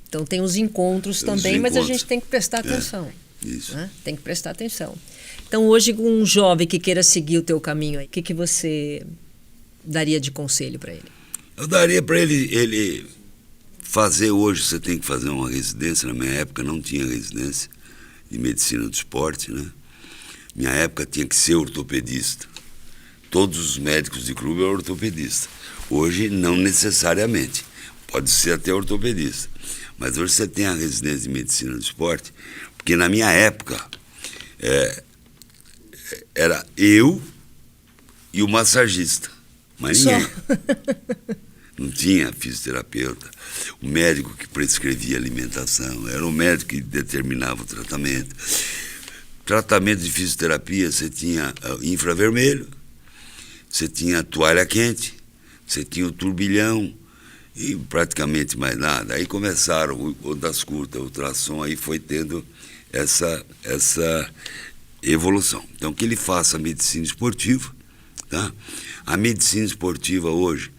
Speaker 1: Então tem os encontros também, mas a gente tem que prestar atenção.
Speaker 2: Isso.
Speaker 1: Né? Tem que prestar atenção. Então hoje um jovem que queira seguir o teu caminho, o que você daria de conselho para ele?
Speaker 2: Eu daria para ele fazer hoje, você tem que fazer uma residência, na minha época não tinha residência de medicina do esporte, né? Minha época tinha que ser ortopedista. Todos os médicos de clube eram ortopedistas. Hoje não necessariamente, pode ser até ortopedista. Mas hoje você tem a residência de medicina do esporte, porque na minha época era eu e o massagista, mas ninguém. Não tinha fisioterapeuta, o médico que prescrevia alimentação, era o médico que determinava o tratamento. Tratamento de fisioterapia, você tinha infravermelho, você tinha toalha quente, você tinha o turbilhão, e praticamente mais nada. Aí começaram o das curtas, o ultrassom, aí foi tendo essa evolução. Então, que ele faça a medicina esportiva, tá? A medicina esportiva hoje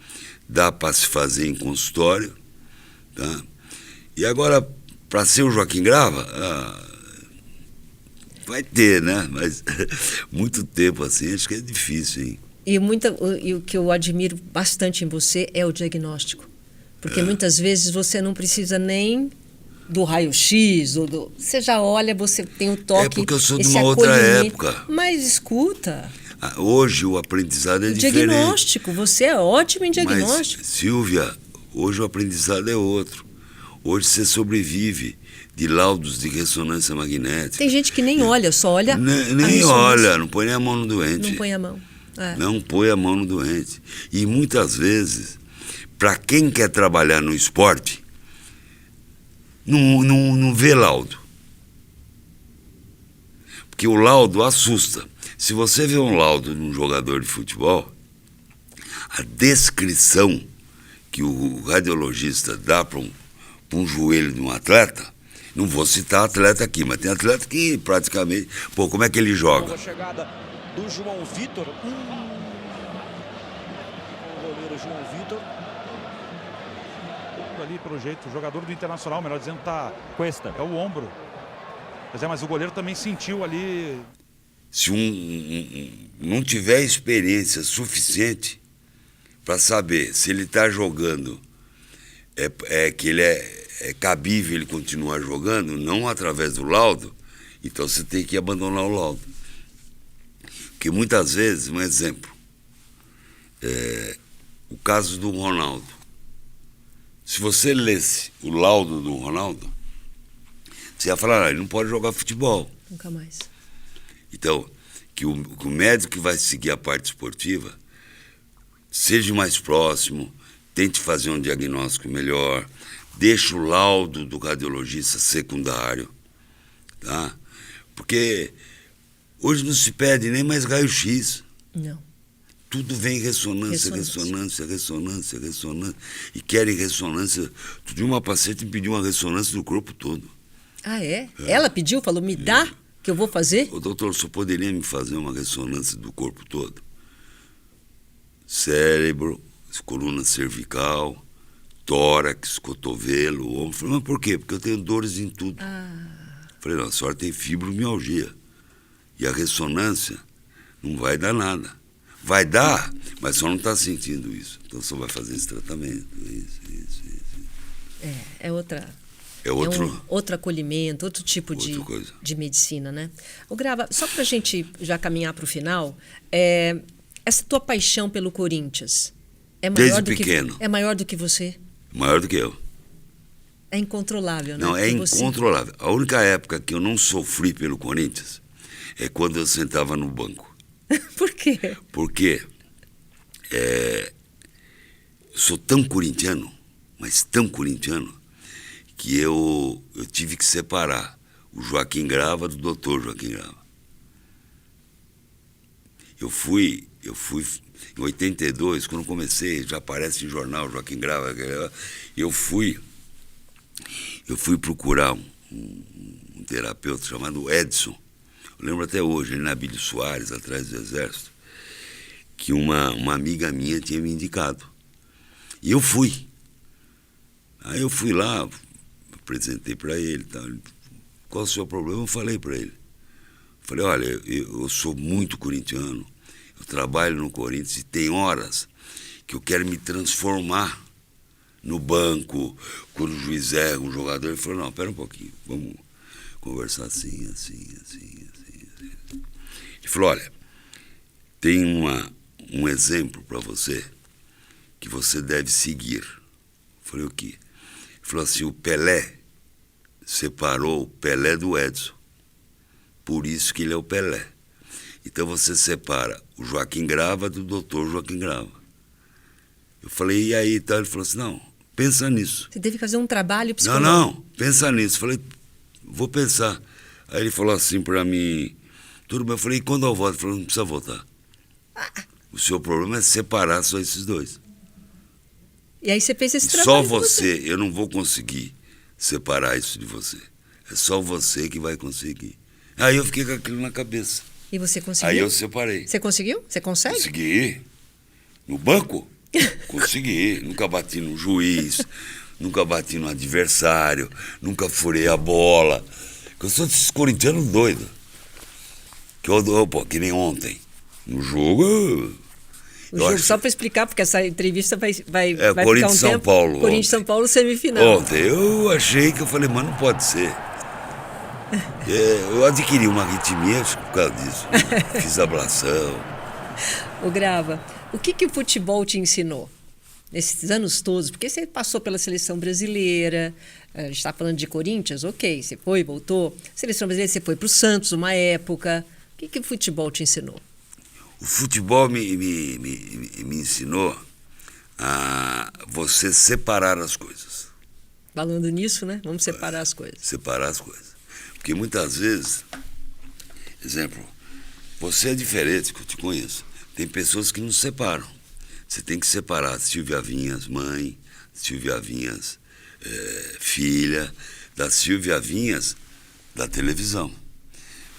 Speaker 2: dá para se fazer em consultório, tá? E agora, para ser o Joaquim Grava, vai ter, né? Mas muito tempo assim, acho que é difícil, hein?
Speaker 1: E o que eu admiro bastante em você é o diagnóstico. Porque muitas vezes você não precisa nem do raio-x, você já olha, você tem o toque.
Speaker 2: É porque eu sou de uma outra época.
Speaker 1: Mas escuta.
Speaker 2: Hoje o aprendizado é diferente.
Speaker 1: Diagnóstico, você é ótimo em diagnóstico.
Speaker 2: Mas, Silvia, hoje o aprendizado é outro. Hoje você sobrevive de laudos de ressonância magnética.
Speaker 1: Tem gente que nem olha, só olha.
Speaker 2: Nem olha, não põe a mão no doente.
Speaker 1: Não põe a mão.
Speaker 2: Não põe a mão no doente. E muitas vezes, para quem quer trabalhar no esporte, não vê laudo. Porque o laudo assusta. Se você vê um laudo de um jogador de futebol, a descrição que o radiologista dá para um joelho de um atleta, não vou citar atleta aqui, mas tem atleta que praticamente... Pô, como é que ele joga?
Speaker 3: A chegada do João Vitor. O goleiro João Vitor.
Speaker 4: Ali, pelo jeito, o jogador do Internacional, melhor dizendo, tá...
Speaker 3: Cuesta.
Speaker 4: É o ombro. Quer dizer, mas o goleiro também sentiu ali...
Speaker 2: Se não tiver experiência suficiente para saber se ele está jogando, que ele é cabível ele continuar jogando, não através do laudo, então você tem que abandonar o laudo. Porque muitas vezes, um exemplo, o caso do Ronaldo. Se você lesse o laudo do Ronaldo, você ia falar, ele não pode jogar futebol.
Speaker 1: Nunca mais.
Speaker 2: Então, que o médico que vai seguir a parte esportiva seja mais próximo, tente fazer um diagnóstico melhor, deixa o laudo do cardiologista secundário, tá? Porque hoje não se pede nem mais raio-x.
Speaker 1: Não.
Speaker 2: Tudo vem ressonância. E querem ressonância. Outro dia uma paciente me pediu uma ressonância do corpo todo.
Speaker 1: Ah, é? Ela pediu, falou, me dá, que eu vou fazer?
Speaker 2: O doutor, só poderia me fazer uma ressonância do corpo todo? Cérebro, coluna cervical, tórax, cotovelo, ombro. Falei, mas por quê? Porque eu tenho dores em tudo. Falei, não, a senhora tem fibromialgia. E a ressonância não vai dar nada. Vai dar, mas só não está sentindo isso. Então só vai fazer esse tratamento. Isso.
Speaker 1: É outra...
Speaker 2: É outro...
Speaker 1: É outro acolhimento, outro tipo de medicina, né? O Grava, só para a gente já caminhar para o final, essa tua paixão pelo Corinthians é maior
Speaker 2: Desde pequeno.
Speaker 1: É maior do que você?
Speaker 2: Maior do que eu.
Speaker 1: É incontrolável, né?
Speaker 2: Não, é incontrolável. A única época que eu não sofri pelo Corinthians é quando eu sentava no banco.
Speaker 1: Por quê?
Speaker 2: Porque eu sou tão corintiano, mas tão corintiano, que eu tive que separar o Joaquim Grava do doutor Joaquim Grava. Eu fui em 82, quando comecei, já aparece em jornal Joaquim Grava, eu fui procurar um terapeuta chamado Edson. Eu lembro até hoje, ele na Abílio Soares, atrás do Exército, que uma amiga minha tinha me indicado. E eu fui. Aí eu fui lá, apresentei para ele, tá? Qual o seu problema? Eu falei para ele. Falei, olha, eu sou muito corintiano, eu trabalho no Corinthians e tem horas que eu quero me transformar no banco, quando o juiz erra, um jogador. Ele falou, não, pera um pouquinho, vamos conversar assim. Ele falou, olha, tem um exemplo para você que você deve seguir. Eu falei, o quê? Ele falou assim, o Pelé separou o Pelé do Edson. Por isso que ele é o Pelé. Então você separa o Joaquim Grava do doutor Joaquim Grava. Eu falei, e aí? Então ele falou assim, não, pensa nisso.
Speaker 1: Você teve que fazer um trabalho psicológico.
Speaker 2: Não, pensa nisso. Eu falei, vou pensar. Aí ele falou assim para mim, tudo bem. Eu falei, e quando eu volto? Ele falou, não precisa voltar. O seu problema é separar só esses dois.
Speaker 1: E aí você fez esse
Speaker 2: E
Speaker 1: trabalho.
Speaker 2: só você, eu não vou conseguir separar isso de você. É só você que vai conseguir. Aí eu fiquei com aquilo na cabeça.
Speaker 1: E você conseguiu?
Speaker 2: Aí eu separei.
Speaker 1: Você conseguiu? Você consegue?
Speaker 2: Consegui. No banco? Consegui. Nunca bati no juiz, nunca bati no adversário, nunca furei a bola. Eu sou desses corintianos doidos. Que nem ontem. No jogo...
Speaker 1: Só para explicar, porque essa entrevista vai ficar
Speaker 2: Corinthians
Speaker 1: um
Speaker 2: São
Speaker 1: tempo.
Speaker 2: Paulo.
Speaker 1: Corinthians São Paulo semifinal.
Speaker 2: Ontem eu achei que eu falei, mas não pode ser. Eu adquiri uma arritmia por causa disso. Fiz ablação.
Speaker 1: Ô Grava, o que o futebol te ensinou nesses anos todos? Porque você passou pela seleção brasileira, a gente está falando de Corinthians, ok, você foi, voltou. Seleção brasileira, você foi para o Santos uma época. O que o futebol te ensinou?
Speaker 2: O futebol me ensinou a você separar as coisas.
Speaker 1: Falando nisso, né? Vamos separar as coisas.
Speaker 2: Separar as coisas. Porque muitas vezes, exemplo, você é diferente, que eu te conheço. Tem pessoas que não se separam. Você tem que separar Silvia Vinhas, mãe, Silvia Vinhas, filha, da Silvia Vinhas da televisão.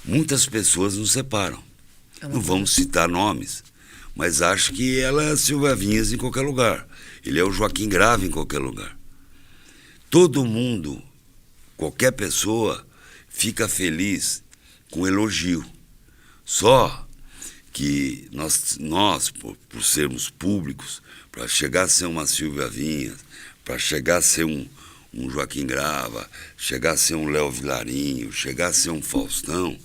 Speaker 2: Muitas pessoas não separam. Não vamos citar nomes, mas acho que ela é a Silvia Vinhas em qualquer lugar. Ele é o Joaquim Grava em qualquer lugar. Todo mundo, qualquer pessoa, fica feliz com elogio. Só que nós por sermos públicos, para chegar a ser uma Silvia Vinhas, para chegar a ser um Joaquim Grava, chegar a ser um Léo Vilarinho, chegar a ser um Faustão,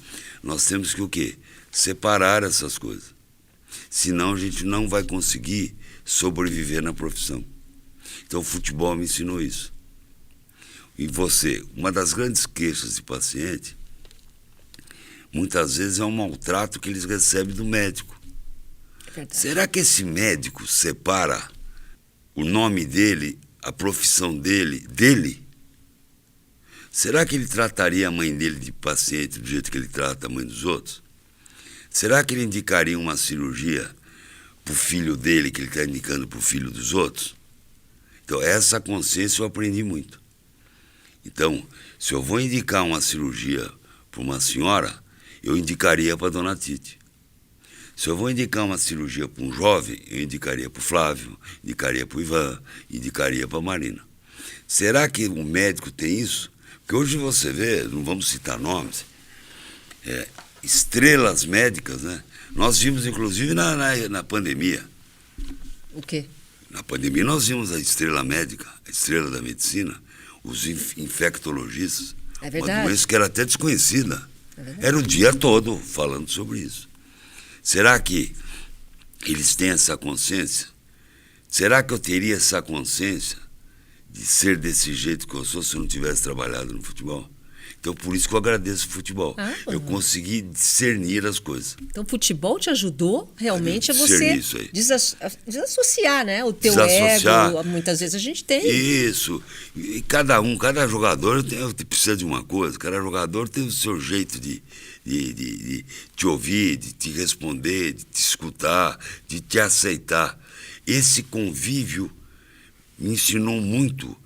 Speaker 2: nós temos que o quê? Separar essas coisas. Senão a gente não vai conseguir sobreviver na profissão. Então o futebol me ensinou isso. E você, uma das grandes queixas de paciente, muitas vezes é um maltrato que eles recebem do médico.
Speaker 1: Verdade.
Speaker 2: Será que esse médico separa o nome dele, a profissão dele, será que ele trataria a mãe dele de paciente do jeito que ele trata a mãe dos outros? Será que ele indicaria uma cirurgia para o filho dele que ele está indicando para o filho dos outros? Então, essa consciência eu aprendi muito. Então, se eu vou indicar uma cirurgia para uma senhora, eu indicaria para a dona Tite. Se eu vou indicar uma cirurgia para um jovem, eu indicaria para o Flávio, indicaria para o Ivan, indicaria para a Marina. Será que o médico tem isso? Porque hoje você vê, não vamos citar nomes, estrelas médicas, né? Nós vimos, inclusive, na pandemia.
Speaker 1: O quê?
Speaker 2: Na pandemia nós vimos a estrela médica, a estrela da medicina, os infectologistas.
Speaker 1: É verdade.
Speaker 2: Uma doença que era até desconhecida. Era o dia todo falando sobre isso. Será que eles têm essa consciência? Será que eu teria essa consciência de ser desse jeito que eu sou se eu não tivesse trabalhado no futebol? Então, por isso que eu agradeço o futebol. Eu consegui discernir as coisas.
Speaker 1: Então, o futebol te ajudou realmente a você desassociar, né? O teu ego. Muitas vezes a gente tem.
Speaker 2: Isso. E cada jogador precisa de uma coisa. Cada jogador tem o seu jeito de te ouvir, de te responder, de te escutar, de te aceitar. Esse convívio me ensinou muito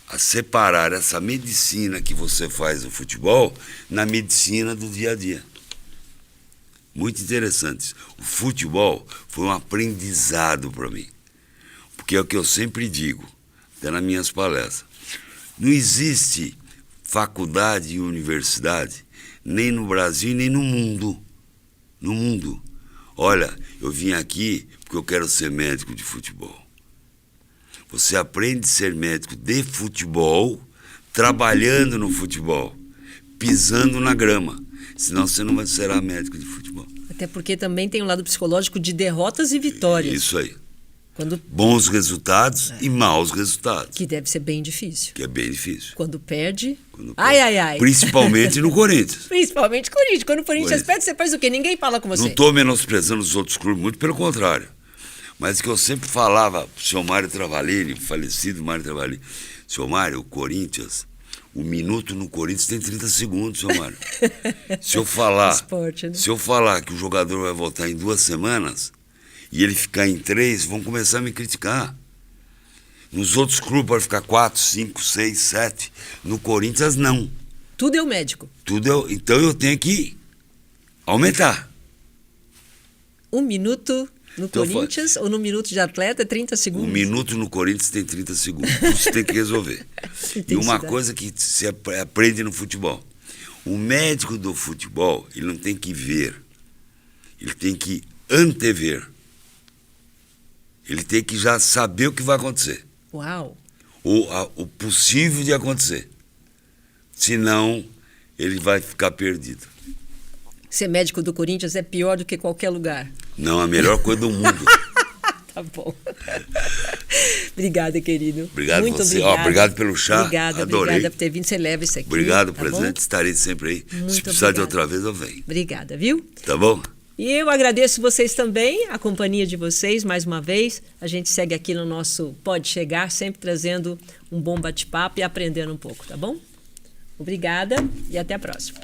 Speaker 2: a separar essa medicina que você faz no futebol na medicina do dia a dia. Muito interessante. O futebol foi um aprendizado para mim. Porque é o que eu sempre digo, até nas minhas palestras. Não existe faculdade e universidade, nem no Brasil, nem no mundo. No mundo. Olha, eu vim aqui porque eu quero ser médico de futebol. Você aprende a ser médico de futebol, trabalhando no futebol, pisando na grama. Senão você não será médico de futebol.
Speaker 1: Até porque também tem um lado psicológico de derrotas e vitórias.
Speaker 2: Isso aí. Bons resultados e maus resultados.
Speaker 1: Que deve ser bem difícil.
Speaker 2: Que é bem difícil.
Speaker 1: Quando perde... Ai.
Speaker 2: Principalmente no Corinthians.
Speaker 1: Principalmente no Corinthians. Quando o Corinthians perde, você faz o quê? Ninguém fala com você.
Speaker 2: Não estou menosprezando os outros clubes, muito pelo contrário. Mas que eu sempre falava para o senhor Mário Travalini, o falecido Mário Travalini, senhor Mário, o Corinthians, um minuto no Corinthians tem 30 segundos, senhor Mário. Se eu falar,
Speaker 1: Esporte, né?
Speaker 2: Se eu falar que o jogador vai voltar em 2 semanas e ele ficar em 3, vão começar a me criticar. Nos outros clubes pode ficar 4, 5, 6, 7. No Corinthians, não.
Speaker 1: Tudo é o médico.
Speaker 2: Então eu tenho que aumentar.
Speaker 1: 1 minuto... No Corinthians ou no minuto de atleta é 30 segundos?
Speaker 2: 1 minuto no Corinthians tem 30 segundos. Você tem que resolver. E uma coisa que se aprende no futebol. O médico do futebol, ele não tem que ver. Ele tem que antever. Ele tem que já saber o que vai acontecer.
Speaker 1: Uau!
Speaker 2: O possível de acontecer. Senão, ele vai ficar perdido.
Speaker 1: Ser médico do Corinthians é pior do que qualquer lugar.
Speaker 2: Não, a melhor coisa do mundo.
Speaker 1: Tá bom. Obrigada, querido.
Speaker 2: Obrigado
Speaker 1: Muito
Speaker 2: você.
Speaker 1: obrigada.
Speaker 2: Obrigado pelo chá.
Speaker 1: Obrigada por ter vindo. Você leva isso aqui.
Speaker 2: Obrigado,
Speaker 1: tá
Speaker 2: presidente.
Speaker 1: Bom?
Speaker 2: Estarei sempre aí.
Speaker 1: Muito
Speaker 2: Se precisar de
Speaker 1: obrigada.
Speaker 2: outra vez, eu venho.
Speaker 1: Obrigada, viu?
Speaker 2: Tá bom?
Speaker 1: E eu agradeço vocês também, a companhia de vocês, mais uma vez. A gente segue aqui no nosso Pode Chegar, sempre trazendo um bom bate-papo e aprendendo um pouco, tá bom? Obrigada e até a próxima.